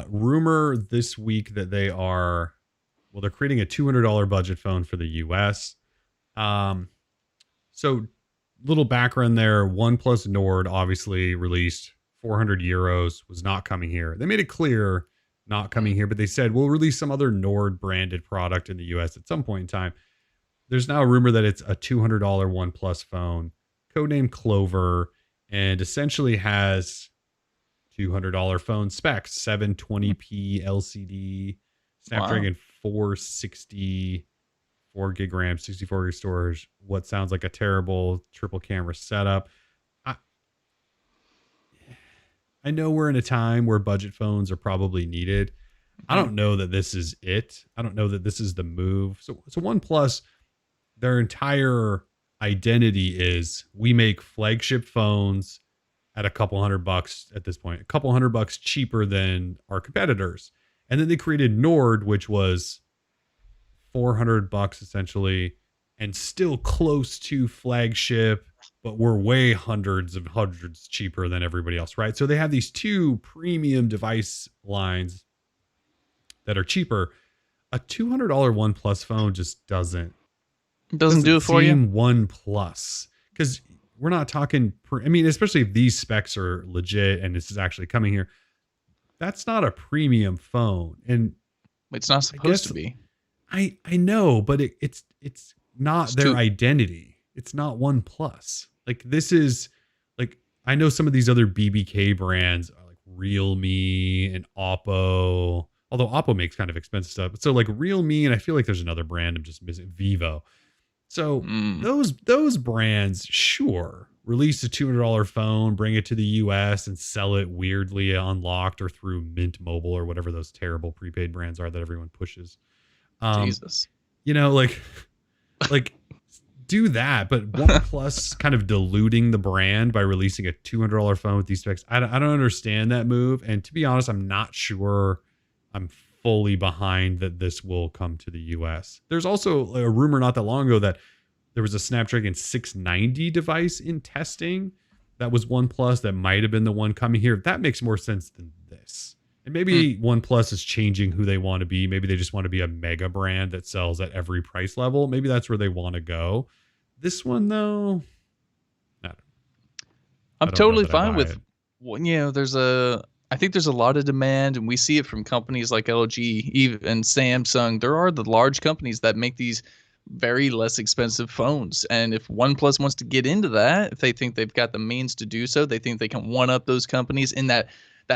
Rumor this week that they're creating a $200 budget phone for the US. So little background there. OnePlus Nord obviously released 400 euros, was not coming here. They made it clear not coming here, but they said we'll release some other Nord branded product in the US at some point in time. There's now a rumor that it's a $200 OnePlus phone, codenamed Clover, and essentially has $200 phone specs, 720p LCD, Snapdragon 460, 4 gig RAM, 64 gig storage, what sounds like a terrible triple camera setup. I know we're in a time where budget phones are probably needed. I don't know that this is it. I don't know that this is the move. So OnePlus, their entire identity is we make flagship phones at a couple $100 at this point, a couple $100 cheaper than our competitors. And then they created Nord, which was $400 essentially, and still close to flagship, but we're way hundreds cheaper than everybody else, right? So they have these two premium device lines that are cheaper. A $200 OnePlus phone just doesn't do it for you. OnePlus, because we're not talking. Especially if these specs are legit and this is actually coming here, that's not a premium phone, and it's not supposed to be. I know, but it's not It's their too. identity. It's not OnePlus. Like this is like I know some of these other BBK brands are like Realme and Oppo. Although Oppo makes kind of expensive stuff. So like Realme, and I feel like there's another brand I'm just missing, Vivo. So Mm, those brands, sure, release a $200 phone, bring it to the US and sell it weirdly unlocked or through Mint Mobile or whatever those terrible prepaid brands are that everyone pushes. Um, Jesus. you know, like do that, but OnePlus kind of diluting the brand by releasing a $200 phone with these specs. I don't understand that move, and to be honest, I'm not sure I'm fully behind that this will come to the US. There's also a rumor not that long ago that there was a Snapdragon 690 device in testing that was OnePlus that might have been the one coming here. That makes more sense than this. And maybe OnePlus is changing who they want to be. Maybe they just want to be a mega brand that sells at every price level. Maybe that's where they want to go. This one, though, I'm I don't know totally that I fine buy with, it. well, I think there's a lot of demand, and we see it from companies like LG, even Samsung. There are the large companies that make these very less expensive phones. And if OnePlus wants to get into that, if they think they've got the means to do so, they think they can one up those companies in that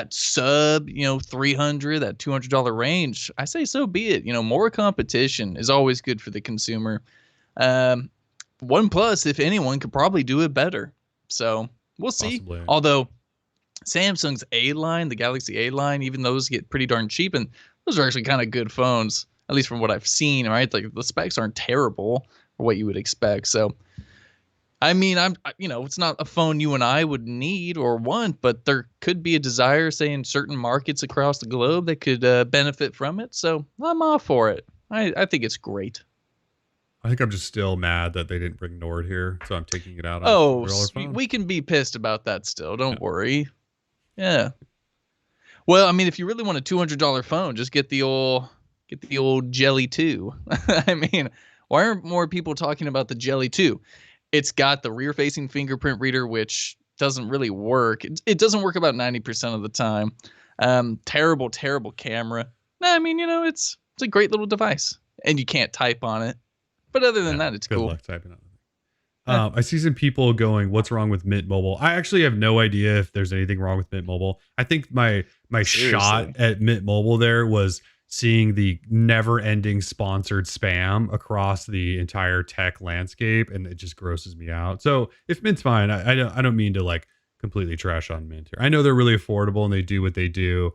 sub, 300, that $200 range. I say so be it. More competition is always good for the consumer. Um, OnePlus, if anyone, could probably do it better. So we'll see. Possibly. Although Samsung's A line, the Galaxy A line, even those get pretty darn cheap, and those are actually kind of good phones, at least from what I've seen. Right, like the specs aren't terrible for what you would expect. So, I mean, it's not a phone you and I would need or want, but there could be a desire, say, in certain markets across the globe that could benefit from it. So I'm all for it. I think it's great. I think I'm just still mad that they didn't bring Nord here, so I'm taking it out on a Oh, $200 phone. we can be pissed about that still. Yeah. Don't worry. Yeah. Well, I mean, if you really want a $200 phone, just get the old Jelly 2. I mean, why aren't more people talking about the Jelly 2? It's got the rear-facing fingerprint reader, which doesn't really work. It doesn't work about 90% of the time. Terrible, terrible camera. Nah, I mean, it's a great little device, and you can't type on it. But other than that, it's Good cool. luck typing on it. I see some people going, "What's wrong with Mint Mobile?" I actually have no idea if there's anything wrong with Mint Mobile. I think my shot Seriously. at Mint Mobile there was seeing the never-ending sponsored spam across the entire tech landscape, and it just grosses me out. So if Mint's fine, I don't mean to like completely trash on Mint here. I know they're really affordable and they do what they do.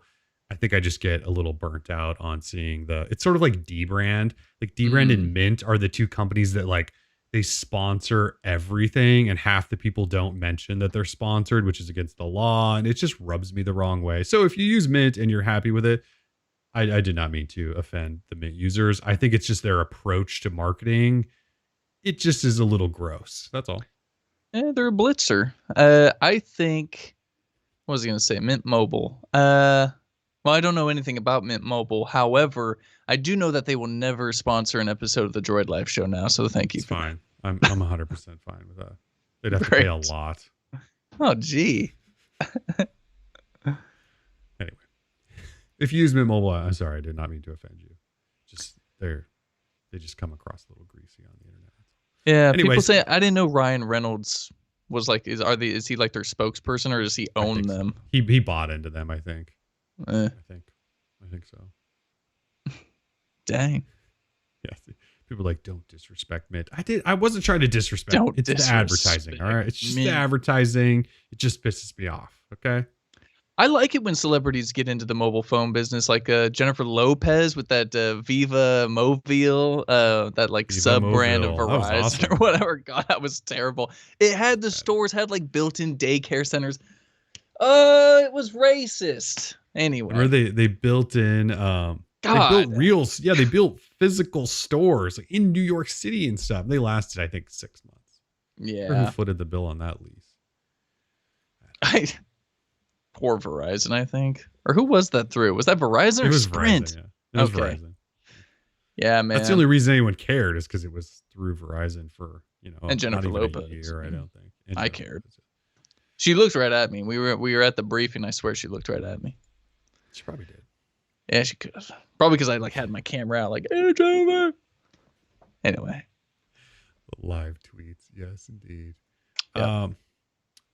I think I just get a little burnt out on seeing it's sort of like D-Brand. Like D-Brand and Mint are the two companies that like they sponsor everything, and half the people don't mention that they're sponsored, which is against the law, and it just rubs me the wrong way. So if you use Mint and you're happy with it, I did not mean to offend the Mint users. I think it's just their approach to marketing. It just is a little gross. That's all. They're a blitzer. I think, what was I going to say? Mint Mobile. Well, I don't know anything about Mint Mobile. However, I do know that they will never sponsor an episode of the Droid Life Show now. So thank you It's for fine. I'm 100% fine with that. They'd have to pay a lot. Oh, gee. Anyway, if you use Mint Mobile, I'm sorry, I did not mean to offend you. Just they just come across a little greasy on the internet. Yeah, Anyways, people say I didn't know Ryan Reynolds was like is he like their spokesperson, or does he I own think them? so. He bought into them, I think. Eh, I think so. dang. Yeah. People are like, don't disrespect Mint. I wasn't trying to disrespect. Don't It's the advertising. All right. It's just the advertising. It just pisses me off. Okay. I like it when celebrities get into the mobile phone business, like Jennifer Lopez with that Viva Mobile, that like Viva sub brand of Mobile. That was Verizon awesome. or whatever. God, that was terrible. It had the stores had like built-in daycare centers. It was racist. Anyway, Where they built in they built they built physical stores like in New York City and stuff. They lasted, I think, 6 months. Yeah. Who footed the bill on that lease? Poor Verizon, I think. Or who was that through? Was that Verizon or Sprint? Verizon, yeah. It was Okay. Verizon. Yeah, man. That's the only reason anyone cared is because it was through Verizon for, and Jennifer not even Lopez. a year, I don't think. And I Jennifer cared. Lopez. She looked right at me. We were at the briefing. I swear she looked right at me. She probably did. Yeah, she could have. Probably because I like had my camera out, like, hey, Jennifer. Anyway. Live tweets. Yes, indeed. Yeah.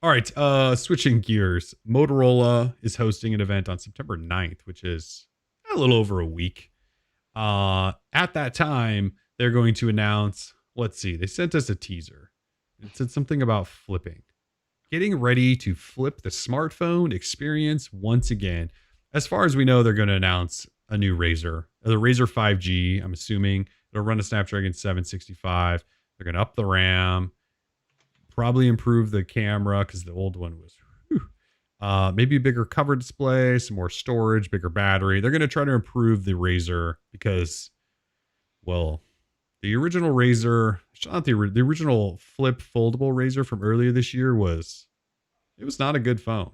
All right. Switching gears. Motorola is hosting an event on September 9th, which is a little over a week. At that time, they're going to announce, let's see, they sent us a teaser. It said something about flipping. Getting ready to flip the smartphone experience once again. As far as we know, they're going to announce a new Razr. The Razr 5G, I'm assuming. It'll run a Snapdragon 765. They're going to up the RAM. Probably improve the camera because the old one was maybe a bigger cover display, some more storage, bigger battery. They're going to try to improve the Razr because, well, the original Razr, not the original flip foldable Razr from earlier this year was not a good phone.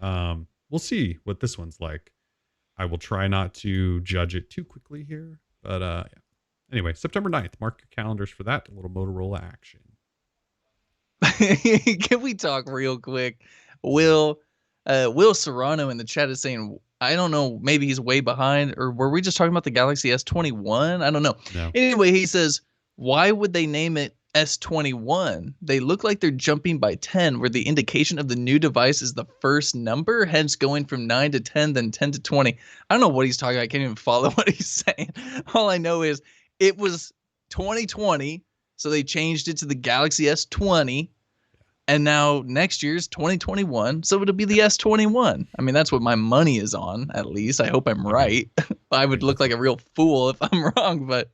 We'll see what this one's like. I will try not to judge it too quickly here, but yeah. Anyway, September 9th, mark your calendars for that. A little Motorola action. Can we talk real quick? Will Serrano in the chat is saying, I don't know, maybe he's way behind, or were we just talking about the Galaxy S21? I don't know. No. Anyway, he says, why would they name it S21? They look like they're jumping by 10, where the indication of the new device is the first number, hence going from 9 to 10, then 10 to 20. I don't know what he's talking about. I can't even follow what he's saying. All I know is it was 2020, so they changed it to the Galaxy S20. And now next year's 2021, so it'll be the S21. I mean, that's what my money is on, at least. I hope I'm right. I would look like a real fool if I'm wrong, but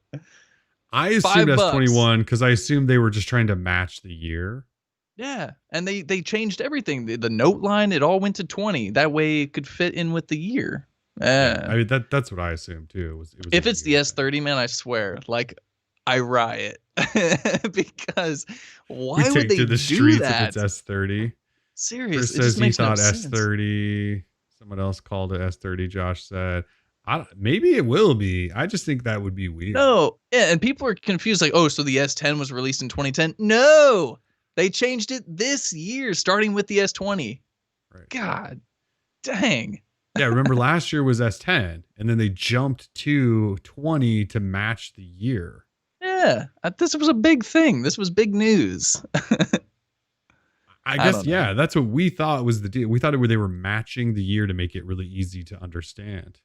I assumed S21 because I assumed they were just trying to match the year. Yeah, and they changed everything. The note line, it all went to 20. That way it could fit in with the year. Yeah, I mean, that's what I assumed too. It was if it's the S30, man, I swear, like, I riot. Because why would they to the do streets that? if it's S30? Seriously, Chris says he thought S30. Someone else called it S30. Josh said, maybe it will be. I just think that would be weird. No, yeah, and people are confused, like, oh, so the S10 was released in 2010? No, they changed it this year, starting with the S20. Right. God, dang. Yeah, remember last year was S10, and then they jumped to 20 to match the year. Yeah, this was a big thing. This was big news. I guess, yeah, that's what we thought was the deal. We thought they were matching the year to make it really easy to understand.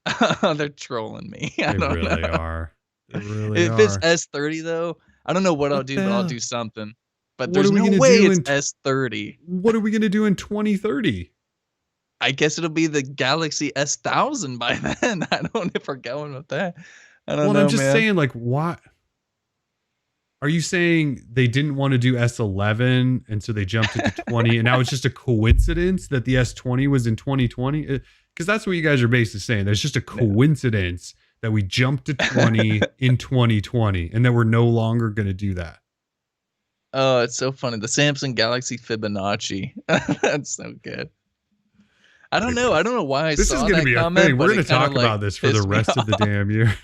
They're trolling me. They really are. They really if it's S30, though, I don't know what I'll do, but I'll do something. But there's no way it's S30. What are we going to do in 2030? I guess it'll be the Galaxy S1000 by then. I don't know if we're going with that. I don't know, I'm just saying, like, what? Are you saying they didn't want to do S11 and so they jumped it to 20 and now it's just a coincidence that the S20 was in 2020? Because that's what you guys are basically saying. There's just a coincidence that we jumped to 20 in 2020 and that we're no longer going to do that. Oh, it's so funny. The Samsung Galaxy Fibonacci. That's so good. I don't know. I don't know why I this saw is going to be a thing. We're going to talk about this for the rest of the damn year.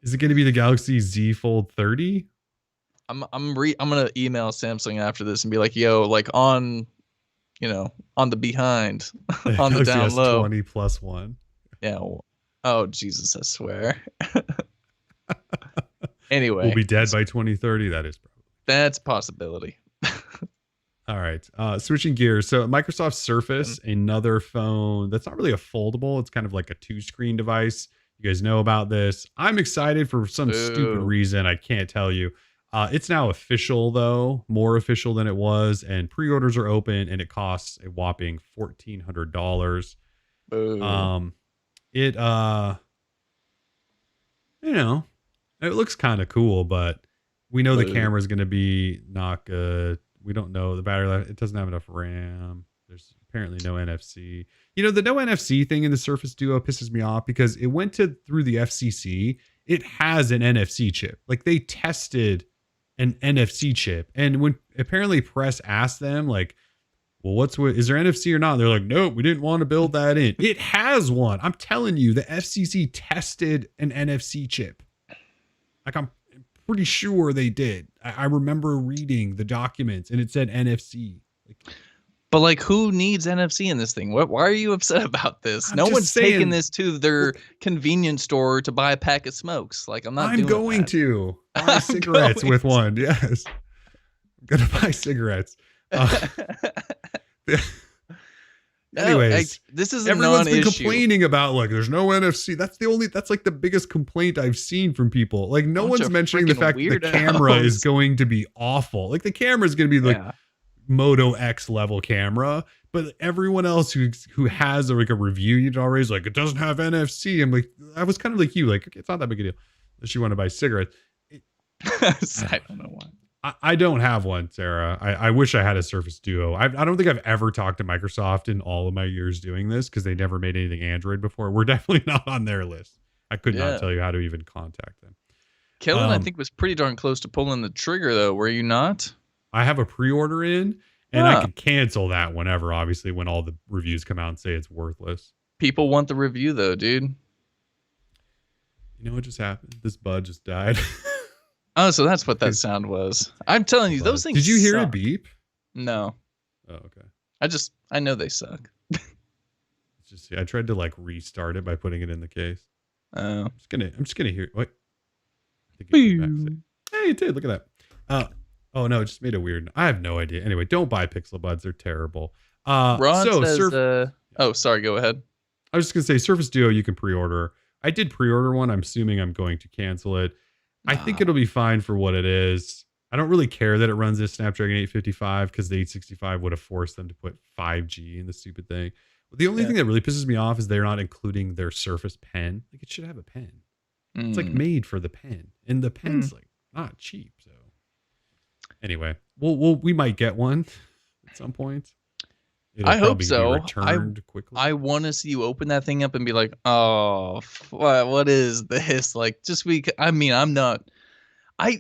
Is it going to be the Galaxy Z Fold 30? I'm gonna email Samsung after this and be like, yo, like on the behind, on the down low. S20 plus one. Yeah. Oh Jesus, I swear. Anyway, we'll be dead by 2030. That's a possibility. All right. Switching gears. So Microsoft Surface, another phone that's not really a foldable. It's kind of like a 2-screen device. You guys know about this. I'm excited for some stupid reason. I can't tell you. It's now official, though, more official than it was. And pre-orders are open and it costs a whopping $1,400. It looks kind of cool, but we know the camera is going to be not good. We don't know the battery life. It doesn't have enough RAM. There's apparently no NFC. The no NFC thing in the Surface Duo pisses me off because it went through the FCC. It has an NFC chip. Like, they tested an NFC chip. And when apparently press asked them, like, well, is there NFC or not? They're like, nope, we didn't want to build that in. It has one. I'm telling you, the FCC tested an NFC chip. Like, I'm pretty sure they did. I remember reading the documents and it said NFC. Like, But like, who needs NFC in this thing? Why are you upset about this? I'm No just one's saying, taking this to their convenience store to buy a pack of smokes. Like, I'm not I'm doing going that. to buy I'm cigarettes going with one. Yes. I'm going to buy cigarettes. Anyways, this is a everyone's been non-issue. complaining about like there's no NFC. That's like the biggest complaint I've seen from people. Like no one's mentioning the fact that the camera is going to be awful. Like the camera is going to be like Moto X level camera, but everyone else who has like a review unit already is like it doesn't have NFC. I'm like, I was kind of like you, like okay, it's not that big a deal unless you want to buy cigarettes. I don't know why. I don't have one, Sarah. I wish I had a Surface Duo. I don't think I've ever talked to Microsoft in all of my years doing this because they never made anything Android before. We're definitely not on their list. I could not tell you how to even contact them. Kellen, I think, was pretty darn close to pulling the trigger, though. Were you not? I have a pre-order in, and I could cancel that whenever, obviously, when all the reviews come out and say it's worthless. People want the review, though, dude. You know what just happened? This bud just died. Oh, so that's what that sound was. I'm telling you, those things Did you hear suck. it beep? No. Oh, okay. I know they suck. Just I tried to like restart it by putting it in the case. Oh. I'm just gonna hear. Wait. I think it came back. Hey, it did. Look at that. Oh no, it just made it weird. I have no idea. Anyway, don't buy Pixel Buds. They're terrible. Ron says, oh, sorry. Go ahead. I was just gonna say Surface Duo you can pre-order. I did pre-order one. I'm assuming I'm going to cancel it. I think it'll be fine for what it is. I don't really care that it runs this Snapdragon 855 because the 865 would have forced them to put 5G in the stupid thing. But the only thing that really pisses me off is they're not including their Surface Pen. Like it should have a pen. It's like made for the pen, and the pen's like not cheap. So anyway, we might get one at some point. I hope so. Returned quickly. I want to see you open that thing up and be like, oh, what is this? Like,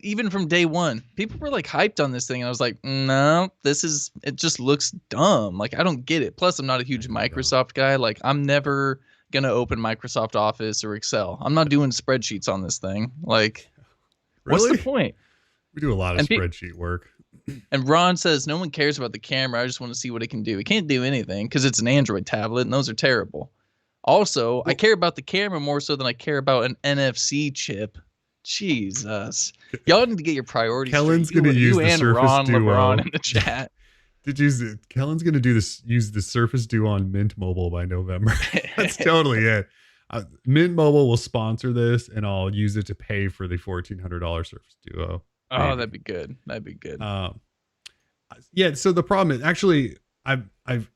even from day one, people were like hyped on this thing. And I was like, no, it just looks dumb. Like, I don't get it. Plus, I'm not a huge Microsoft guy. Like, I'm never going to open Microsoft Office or Excel. I'm not doing spreadsheets on this thing. Like, really? What's the point? We do a lot of spreadsheet work. And Ron says, no one cares about the camera. I just want to see what it can do. It can't do anything because it's an Android tablet, and those are terrible. Also, I care about the camera more so than I care about an NFC chip. Jesus. Y'all need to get your priorities Kellen's going to use the Surface Ron Duo. LeBron in the chat. Kellen's going to use the Surface Duo on Mint Mobile by November. That's totally it. Mint Mobile will sponsor this, and I'll use it to pay for the $1,400 Surface Duo. Maybe. Oh, that'd be good. That'd be good. Yeah. So the problem is actually I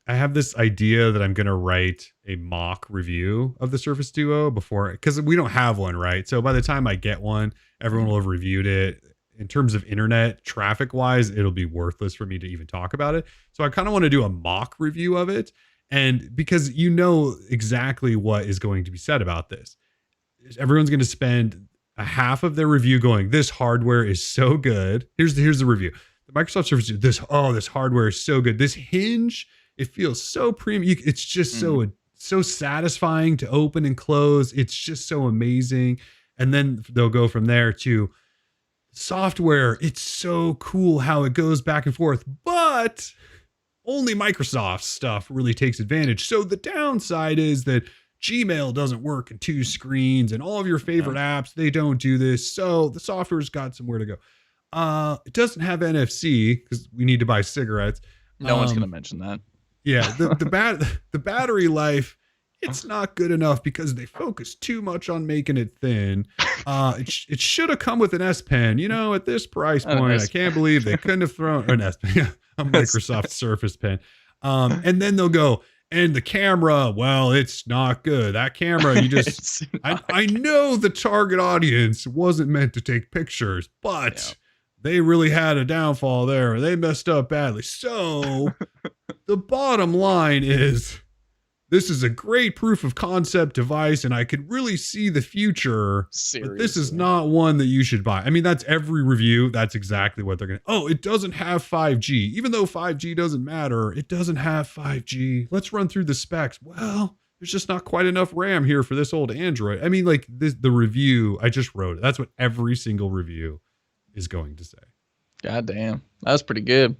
have this idea that I'm going to write a mock review of the Surface Duo because we don't have one, right? So by the time I get one, everyone will have reviewed it. In terms of internet traffic wise, it'll be worthless for me to even talk about it. So I kind of want to do a mock review of it. And because you know exactly what is going to be said about this, everyone's going to spend a half of their review going, this hardware is so good. Here's the review. The Microsoft Surface, this hardware is so good. This hinge, it feels so premium. It's just so satisfying to open and close. It's just so amazing. And then they'll go from there to software. It's so cool how it goes back and forth, but only Microsoft stuff really takes advantage. So the downside is that Gmail doesn't work in two screens and all of your favorite apps, they don't do this. So the software's got somewhere to go. It doesn't have NFC because we need to buy cigarettes. No one's going to mention that. Yeah. The battery life, it's not good enough because they focus too much on making it thin. It should have come with an S Pen, at this price point. I can't believe they couldn't have thrown an S Pen, a Microsoft Surface Pen. And then they'll go, and the camera, well, it's not good. That camera, I know the target audience wasn't meant to take pictures, but they really had a downfall there. They messed up badly. So the bottom line is this is a great proof of concept device, and I could really see the future. Seriously. But this is not one that you should buy. I mean, that's every review. That's exactly what they're going to. Oh, it doesn't have 5G. Even though 5G doesn't matter, it doesn't have 5G. Let's run through the specs. Well, there's just not quite enough RAM here for this old Android. I mean, like the review, I just wrote it. That's what every single review is going to say. God damn. That was pretty good.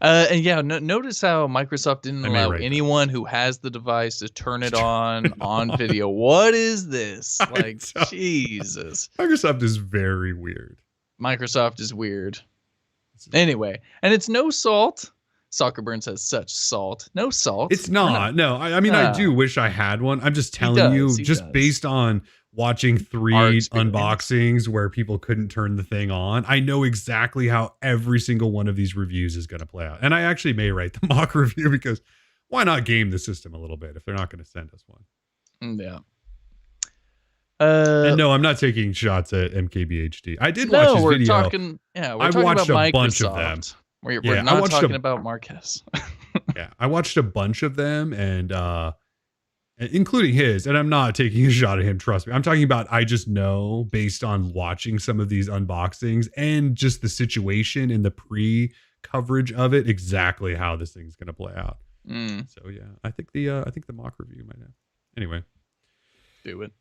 And yeah, notice how Microsoft didn't I may allow write that. anyone who has the device to turn it Turn on on. video. What is this? I Like, don't- Jesus. Microsoft is very weird. Microsoft is weird. Anyway, and it's no salt. Soccerburn says such salt. No salt. It's not. No, I mean, I do wish I had one. I'm just telling you, just based on watching 3 unboxings where people couldn't turn the thing on, I know exactly how every single one of these reviews is going to play out. And I actually may write the mock review because why not game the system a little bit if they're not going to send us one? Yeah. And no, I'm not taking shots at MKBHD. I did watch his video. We're talking watched about a bunch of them. We're not talking about Marquez. Yeah, I watched a bunch of them and including his, and I'm not taking a shot at him, trust me. I'm talking about, I just know based on watching some of these unboxings and just the situation and the pre-coverage of it, exactly how this thing's going to play out. So yeah, I think the mock review might have. Anyway. Do it.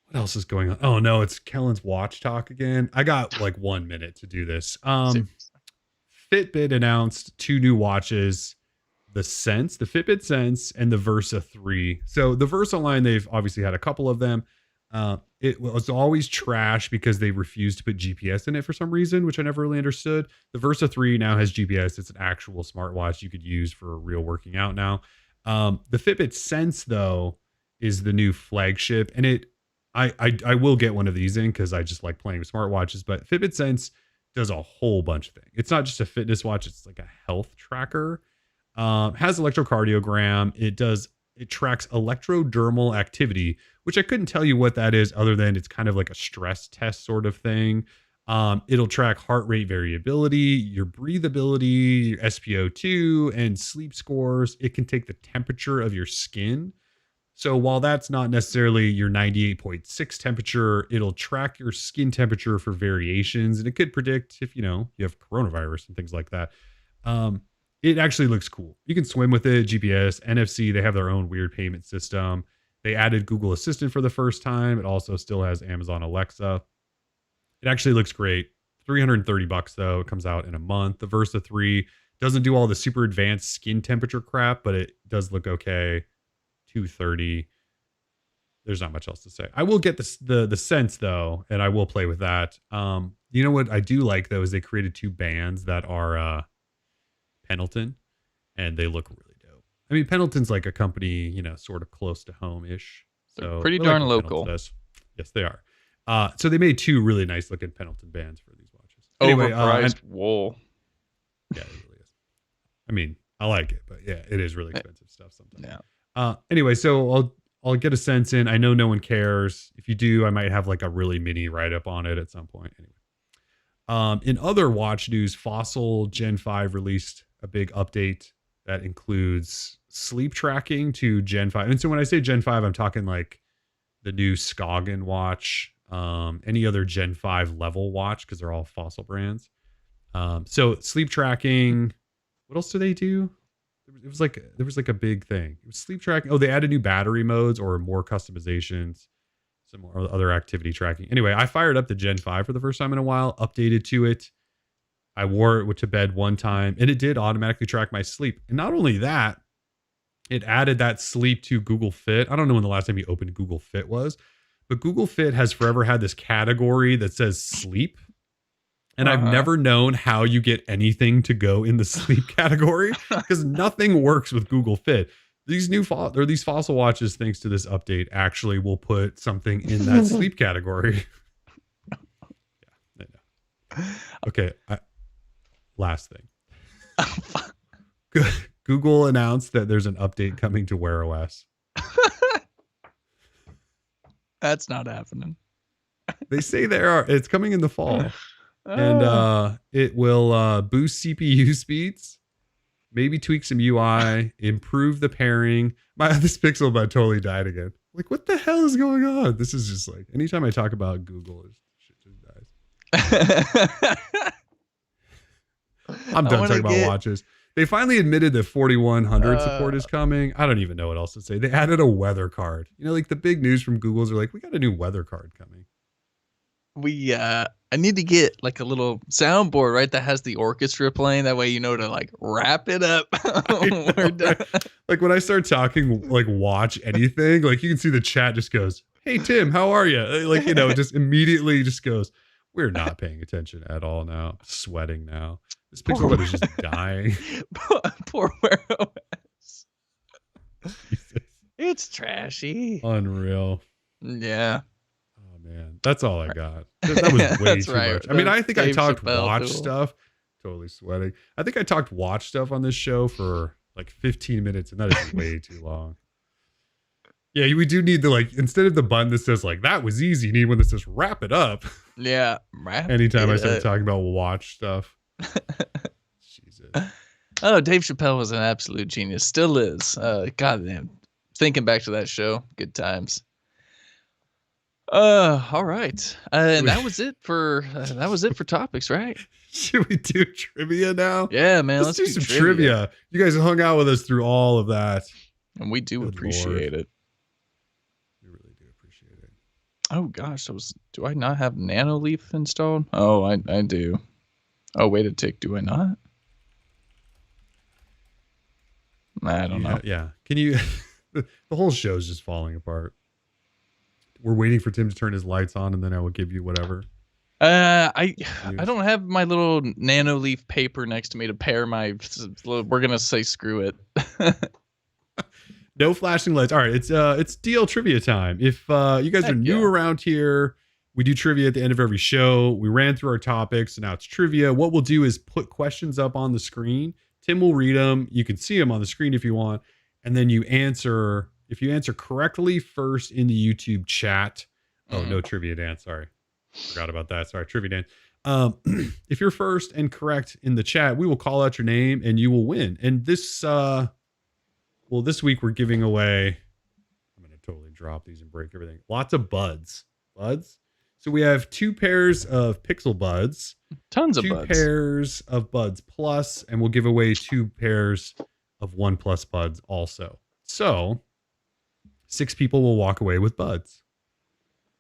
What else is going on? Oh no, it's Kellen's watch talk again. I got like 1 minute to do this. Fitbit announced 2 new watches. The Sense, the Fitbit Sense, and the Versa 3. So the Versa line, they've obviously had a couple of them. It was always trash because they refused to put GPS in it for some reason, which I never really understood. The Versa 3 now has GPS. It's an actual smartwatch you could use for real working out now. The Fitbit Sense, though, is the new flagship. And I will get one of these in because I just like playing with smartwatches. But Fitbit Sense does a whole bunch of things. It's not just a fitness watch. It's like a health tracker. Has electrocardiogram. It tracks electrodermal activity, which I couldn't tell you what that is other than it's kind of like a stress test sort of thing. It'll track heart rate variability, your breathability, your SpO2, and sleep scores. It can take the temperature of your skin. So while that's not necessarily your 98.6 temperature, it'll track your skin temperature for variations, and it could predict if you have coronavirus and things like that. It actually looks cool. You can swim with it, GPS, NFC. They have their own weird payment system. They added Google Assistant for the first time. It also still has Amazon Alexa. It actually looks great. $330 though. It comes out in a month. The Versa 3 doesn't do all the super advanced skin temperature crap, but it does look okay. $230. There's not much else to say. I will get the Sense though, and I will play with that. You know what I do like though is they created 2 bands that are Pendleton, and they look really dope. I mean, Pendleton's like a company, sort of close to home-ish. So they're pretty darn local. Yes, they are. So they made 2 really nice looking Pendleton bands for these watches. Anyway, overpriced wool. Yeah, it really is. I mean, I like it, but yeah, it is really expensive stuff sometimes. Yeah. Anyway, so I'll get a Sense in. I know no one cares. If you do, I might have like a really mini write-up on it at some point. Anyway. In other watch news, Fossil Gen 5 released a big update that includes sleep tracking to Gen 5. And so when I say Gen 5, I'm talking like the new Skagen watch, any other Gen 5 level watch, because they're all Fossil brands. So sleep tracking, what else do they do? There was like a big thing. It was sleep tracking. Oh, they added new battery modes or more customizations, some more other activity tracking. Anyway, I fired up the Gen 5 for the first time in a while, updated to it. I wore it to bed one time and it did automatically track my sleep. And not only that, it added that sleep to Google Fit. I don't know when the last time you opened Google Fit was, but Google Fit has forever had this category that says sleep. And I've never known how you get anything to go in the sleep category because nothing works with Google Fit. These these Fossil watches, thanks to this update, actually will put something in that sleep category. Yeah, I know. Okay. Last thing. Google announced that there's an update coming to Wear OS. That's not happening. They say it's coming in the fall. And it will boost CPU speeds, maybe tweak some UI, improve the pairing. This Pixel bud totally died again. Like, what the hell is going on? This is just like, anytime I talk about Google, shit just dies. I'm done talking about watches. They finally admitted that 4100 support is coming. I don't even know what else to say. They added a weather card. Like the big news from Google's are like, we got a new weather card coming. I need to get like a little soundboard, right, that has the orchestra playing. That way, you know, to like wrap it up. I We're know, done. right? Like when I start talking, like watch anything, like you can see the chat just goes, "Hey Tim, how are you?" Like, you know, just immediately just goes, "We're not paying attention at all now. Sweating now. This Poor pixel bud is just dying." poor Wear OS. Jesus. It's trashy. Unreal. Yeah, Oh man, that's all I got. That was way that's too right. much. I mean, The I think I Dave talked Chappelle watch tool. stuff. Totally sweating. I think I talked watch stuff on this show for like 15 minutes, and that is way too long. Yeah, we do need the, like, instead of the button that says like that was easy, you need one that says wrap it up. Yeah, wrap Anytime I it start up. talking about watch stuff. Jesus. Oh, Dave Chappelle was an absolute genius. Still is. Goddamn. Thinking back to that show, good times. All right. And that was it for topics, right? Should we do trivia now? Yeah, man. Let's do some trivia. You guys hung out with us through all of that. And we do Good appreciate it. We really do appreciate it. Oh gosh, do I not have Nano Leaf installed? Oh, I do. Oh, wait a tick, do I not? I don't know. Yeah. Can you the whole show's just falling apart. We're waiting for Tim to turn his lights on, and then I will give you whatever. I don't have my little Nano Leaf paper next to me to pair my. We're gonna say screw it. No flashing lights. All right, it's DL trivia time. If you guys are new around here, we do trivia at the end of every show. We ran through our topics, and now it's trivia. What we'll do is put questions up on the screen. Tim will read them. You can see them on the screen if you want, and then you answer. If you answer correctly first in the YouTube chat. Oh, no trivia dance. Sorry. Forgot about that. Sorry, trivia dance. If you're first and correct in the chat, we will call out your name and you will win. And this this week we're giving away, I'm going to totally drop these and break everything. Lots of buds. So we have 2 pairs of Pixel Buds. Tons of 2 buds. pairs of Buds Plus, and we'll give away 2 pairs of OnePlus Buds also. So 6 people will walk away with buds.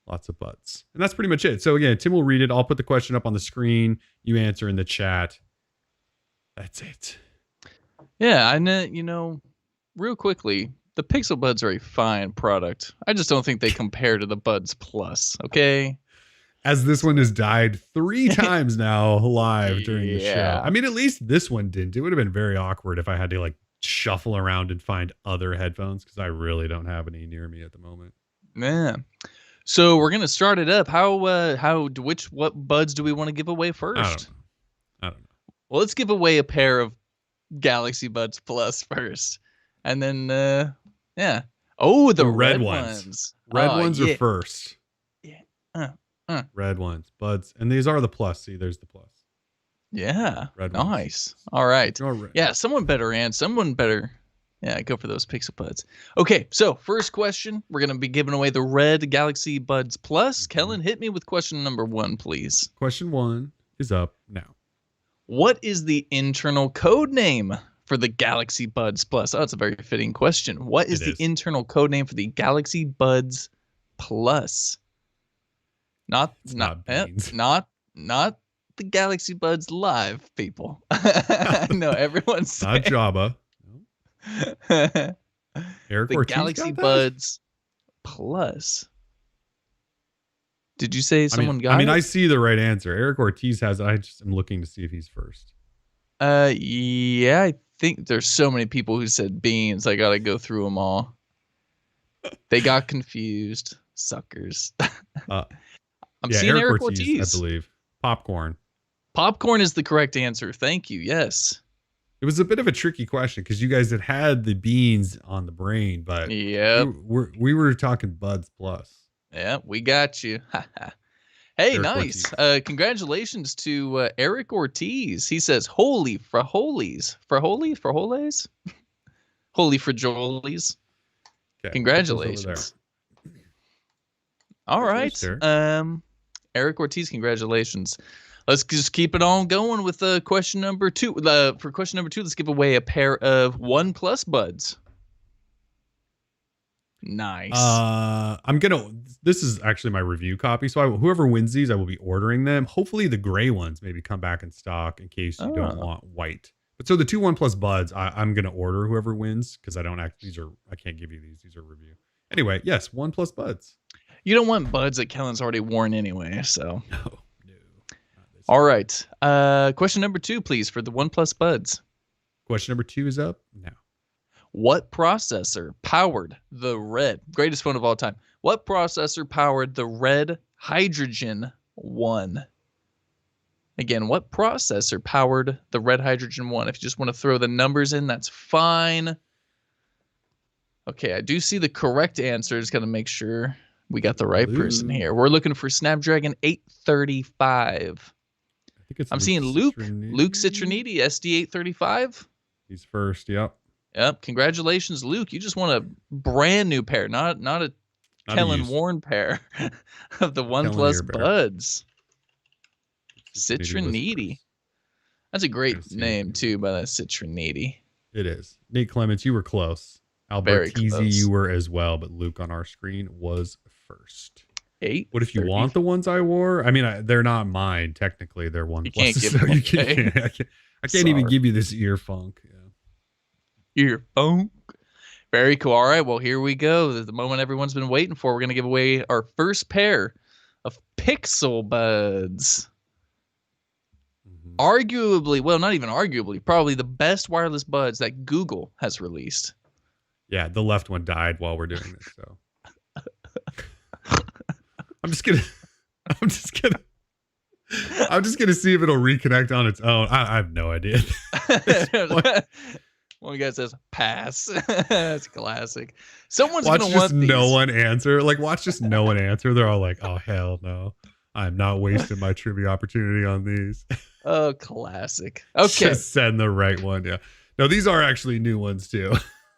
Lots of buds. And that's pretty much it. So again, Tim will read it. I'll put the question up on the screen. You answer in the chat. That's it. Yeah, and real quickly, the Pixel Buds are a fine product. I just don't think they compare to the Buds Plus, okay? As this one has died 3 times now live during the show. I mean, at least this one didn't. It would have been very awkward if I had to like shuffle around and find other headphones, because I really don't have any near me at the moment. Yeah. So we're gonna start it up. What buds do we want to give away first? I don't know. Well, let's give away a pair of Galaxy Buds Plus first, and then yeah. Oh, the red ones. Red ones are first. Yeah. Red ones, buds, and these are the plus. See, there's the plus. Yeah. Red nice. Ones. All right. Yeah. Someone better. Yeah, go for those Pixel Buds. Okay, so first question. We're going to be giving away the red Galaxy Buds Plus. Kellen, hit me with question number 1, please. Question 1 is up now. What is the internal code name for the Galaxy Buds Plus? Oh, that's a very fitting question. What is the internal code name for the Galaxy Buds Plus? Not the Galaxy Buds Live, people. No, everyone's saying. Not Jabba. Eric the Ortiz Galaxy Buds Plus. Did you say someone got it? I mean, I see the right answer. Eric Ortiz has it. I just am looking to see if he's first. Yeah, I think there's so many people who said beans. I gotta go through them all. They got confused, suckers. I'm seeing Eric Ortiz, I believe. Popcorn. Popcorn is the correct answer. Thank you. Yes. It was a bit of a tricky question because you guys had the beans on the brain, but we were talking Buds Plus. Yeah, we got you. Hey, Eric nice. Ortiz. Congratulations to Eric Ortiz. He says, holy fraholies. Fraholi? Frajoles? Holy frajolies. Okay, congratulations. All right. Eric Ortiz, congratulations. Let's just keep it on going with question number 2. For question number 2, let's give away a pair of OnePlus Buds. Nice. This is actually my review copy. So whoever wins these, I will be ordering them. Hopefully the gray ones maybe come back in stock in case you don't want white. But so the two OnePlus buds, I'm going to order whoever wins because I can't give you these. These are review. Anyway, yes, OnePlus buds. You don't want buds that Kellen's already worn anyway, so. No. All right. Question number 2, please, for the OnePlus buds. Question number 2 is up now. What processor powered the red, greatest phone of all time? What processor powered the red Hydrogen 1? Again, what processor powered the red Hydrogen 1? If you just want to throw the numbers in, that's fine. Okay, I do see the correct answer. Just got to make sure we got the right person here. We're looking for Snapdragon 835. I'm seeing Luke Citroniti, SD835. He's first, yep. Yep. Congratulations, Luke. You just won a brand new pair, not a Kellen Warren pair of the OnePlus buds. Citroniti. That's a great name too, by that Citroniti. It is. Nate Clements, you were close. Albertizzi, you were as well, but Luke on our screen was first. What if you want the ones I wore? I mean, they're not mine. Technically, they're OnePlus. You can't give them away. I can't even give you this ear funk. Ear funk. Very cool. All right. Well, here we go. The moment everyone's been waiting for. We're going to give away our first pair of Pixel buds. Arguably, well, not even arguably, probably the best wireless buds that Google has released. Yeah, the left one died while we're doing this, so. I'm just gonna see if it'll reconnect on its own. I have no idea. One guy says pass. That's classic. Someone's watch gonna just want no one answer. Like watch just no one answer. They're all like, oh hell no. I'm not wasting my trivia opportunity on these. Oh, classic. Okay. Just send the right one. Yeah. No, these are actually new ones too.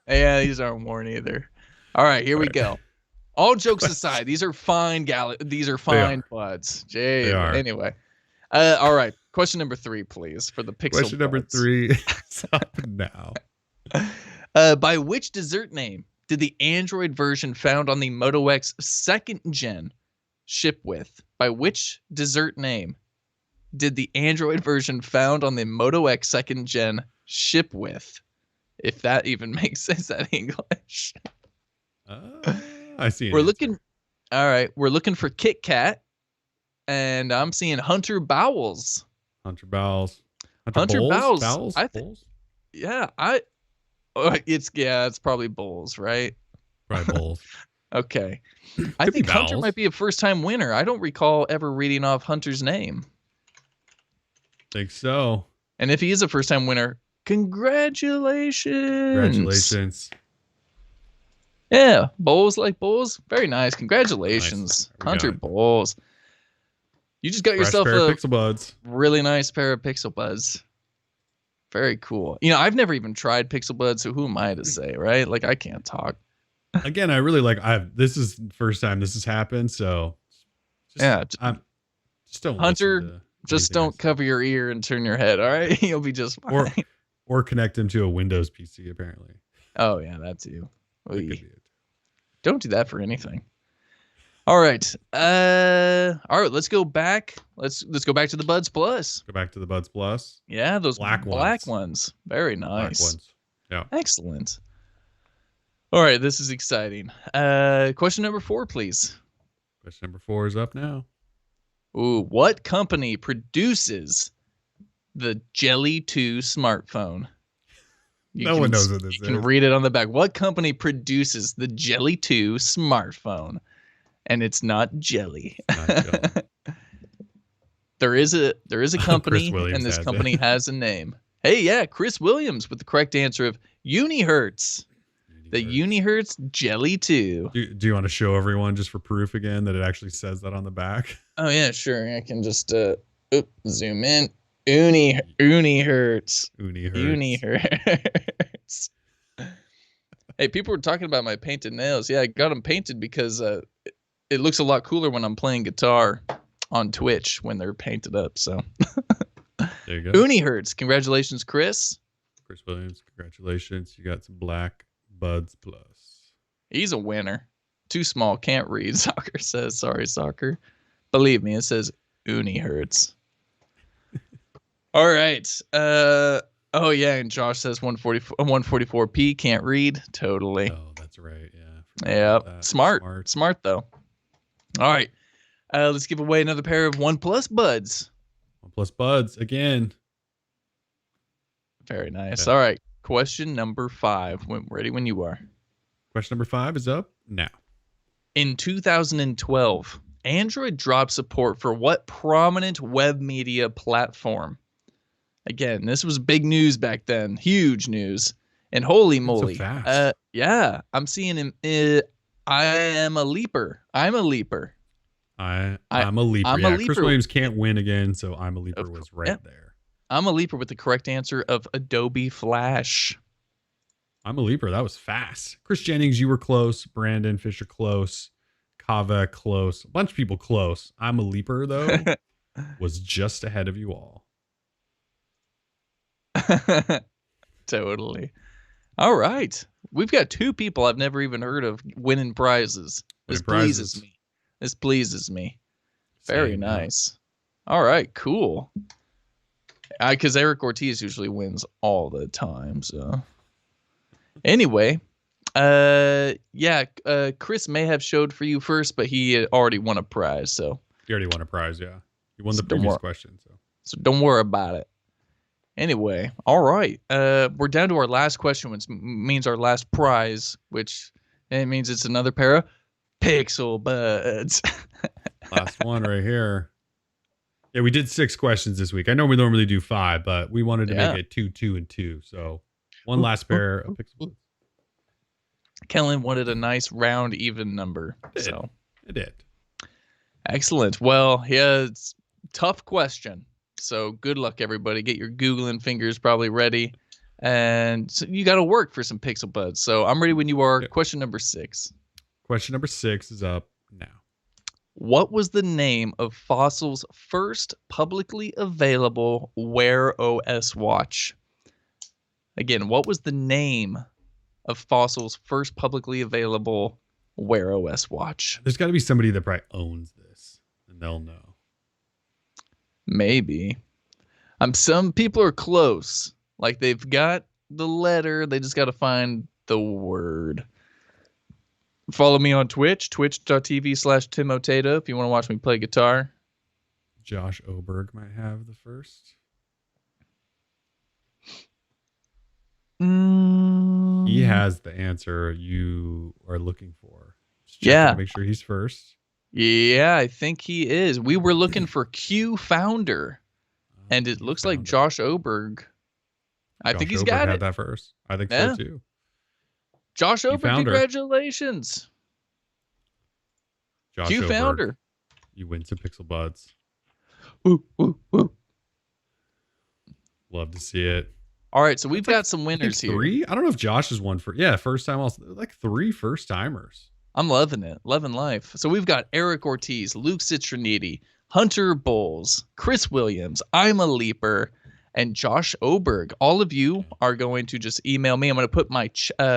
Yeah, these aren't worn either. All right, here we go. All jokes aside, these are fine buds. Jay. Anyway. All right. Question number 3, please, for the Pixel Question number buds. 3 is up now. By which dessert name did the Android version found on the Moto X 2nd Gen ship with? By which dessert name did the Android version found on the Moto X 2nd Gen ship with? If that even makes sense, that English. I see. We're looking for Kit Kat, and I'm seeing Hunter Bowels. Hunter Bowles. Bowles. It's probably Bowles, right? Probably Bowles. Okay. I think Hunter might be a first-time winner. I don't recall ever reading off Hunter's name. Think so. And if he is a first-time winner, congratulations. Yeah, Bowles like Bowles. Very nice. Congratulations, nice. Hunter Bowles. You just got yourself a Pixel buds. Really nice pair of Pixel buds. Very cool. You know, I've never even tried Pixel buds, so who am I to say, right? Like, I can't talk. Again, I really like. This is the first time this has happened, so just don't. Hunter, just don't cover your ear and turn your head. All right, you'll be just fine. Or connect him to a Windows PC. Apparently. Oh yeah, that too. Don't do that for anything. All right. Let's go back. Let's go back to the Buds Plus. Go back to the Buds Plus. Yeah, those black ones. Very nice. Black ones. Yeah. Excellent. All right, this is exciting. Question number 4, please. Question number 4 is up now. Ooh, what company produces the Jelly 2 smartphone? No one knows what this is. You can read it on the back. What company produces the Jelly 2 smartphone? And it's not jelly. There is a company, and this company has a name. Hey, yeah, Chris Williams with the correct answer of Unihertz. The Unihertz Jelly 2. Do you want to show everyone just for proof again that it actually says that on the back? Oh yeah, sure. I can just zoom in. Unihertz. Hey, people were talking about my painted nails. Yeah, I got them painted because it looks a lot cooler when I'm playing guitar on Twitch when they're painted up. So there you go. Unihertz. Congratulations, Chris. Chris Williams. Congratulations. You got some black Buds Plus. He's a winner. Too small, can't read. Soccer says, sorry, soccer. Believe me, it says uni hurts. All right. Oh yeah, and Josh says 144p can't read. Totally. Oh, that's right. Yeah. Yeah. Smart though. All right. Let's give away another pair of OnePlus buds. OnePlus buds again. Very nice. Okay. All right. Question number 5. Ready when you are. Question number 5 is up now. In 2012, Android dropped support for what prominent web media platform? Again, this was big news back then. Huge news. And holy moly. So fast. Yeah, I'm seeing him. I am a leaper. I'm a leaper. I'm a leaper. I'm yeah, a leaper. Chris Williams can't win again, so I'm a leaper was right there. I'm a leaper with the correct answer of Adobe Flash. I'm a leaper. That was fast. Chris Jennings, you were close. Brandon Fisher, close. Kava, close. A bunch of people close. I'm a leaper, though, was just ahead of you all. Totally. All right. We've got 2 people I've never even heard of winning prizes. This pleases me. This pleases me. Very nice. All right, cool. Because Eric Ortiz usually wins all the time. So anyway, Chris may have showed for you first, but he already won a prize. So he already won a prize. Yeah, he won the previous question. So don't worry about it. Anyway, all right. We're down to our last question, which means our last prize, which it means it's another pair of Pixel Buds. Last one right here. Yeah, we did 6 questions this week. I know we normally do 5, but we wanted to make it 2, 2, and 2. So one last pair of Pixel Buds. Kellen wanted a nice round, even number. It did. Excellent. Well, yeah, it's a tough question. So good luck, everybody. Get your Googling fingers probably ready. And so you got to work for some Pixel Buds. So I'm ready when you are. Yep. Question number 6. Question number 6 is up now. What was the name of Fossil's first publicly available Wear OS watch? Again, what was the name of Fossil's first publicly available Wear OS watch? There's got to be somebody that probably owns this, and they'll know. Maybe. Some people are close. Like they've got the letter, they just got to find the word. Follow me on Twitch, twitch.tv/TimOtato if you want to watch me play guitar. Josh Oberg might have the first. He has the answer you are looking for. Yeah. Make sure he's first. Yeah, I think he is. We were looking for Q Founder, and it looks like Josh Oberg. I think he's got it. Had that first. I think so too. Josh Oberg, congratulations. Q Founder. You win some Pixel Buds. Woo, woo, woo. Love to see it. All right, so we've got some winners here. 3? I don't know if Josh is one for first time also. Like 3 first timers. I'm loving it. Loving life. So we've got Eric Ortiz, Luke Citroniti, Hunter Bowles, Chris Williams, I'm a Leaper, and Josh Oberg. All of you are going to just email me. I'm going to put my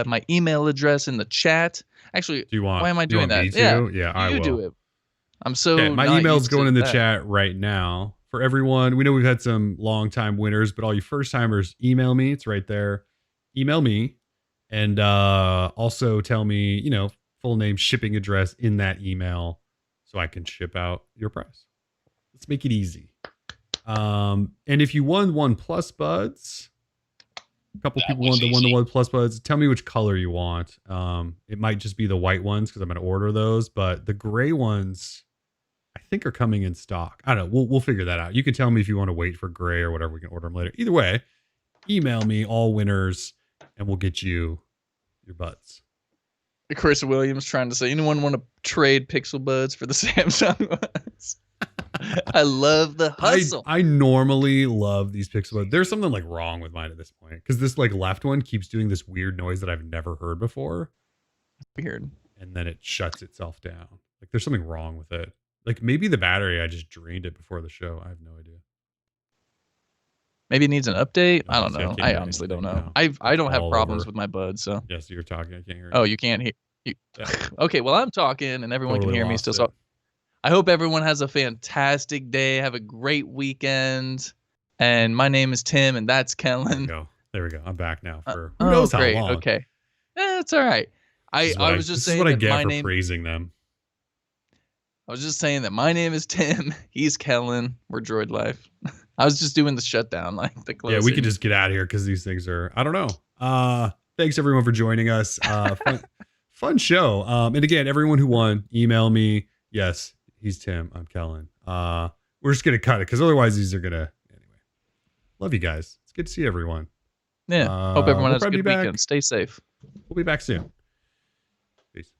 my email address in the chat. Actually, why am I doing that? Yeah, I will. Do it. I'm so. My email's going in the chat right now. For everyone, we know we've had some long-time winners, but all you first-timers, email me. It's right there. Email me, and also tell me, full name, shipping address in that email, so I can ship out your prize. Let's make it easy. And if you won OnePlus Buds, a couple people won the OnePlus Buds. Tell me which color you want. It might just be the white ones because I'm going to order those, but the gray ones I think are coming in stock. I don't know. We'll figure that out. You can tell me if you want to wait for gray or whatever. We can order them later. Either way, email me all winners and we'll get you your buds. Chris Williams trying to say, anyone want to trade Pixel Buds for the Samsung ones? I love the hustle. I normally love these Pixel Buds. There's something like wrong with mine at this point because this like left one keeps doing this weird noise that I've never heard before. Weird. And then it shuts itself down. Like there's something wrong with it. Like maybe the battery, I just drained it before the show. I have no idea. Maybe it needs an update. I don't know. I honestly don't know. I don't have problems with my buds. So yes, you're talking. I can't hear you. Oh, you can't hear. You, Yeah. okay, well, I'm talking and everyone can Totally hear me lost still. it. So I hope everyone has a fantastic day. Have a great weekend. And my name is Tim, and that's There we Kellen. go. There we go. I'm back now for who Oh, knows how great. long. Okay. It's all right. I was just This is saying what I that get my for name. praising them. I was just saying that my name is Tim. He's Kellen. We're Droid Life. I was just doing the shutdown, like the closing. Yeah, we could just get out of here because these things are, I don't know. Thanks everyone for joining us. Fun show. And again, everyone who won, email me. Yes, he's Tim. I'm Kellen. We're just gonna cut it because otherwise these are gonna anyway. Love you guys. It's good to see everyone. Yeah. Hope everyone We'll has a probably good be back. weekend. Stay safe. We'll be back soon. Peace.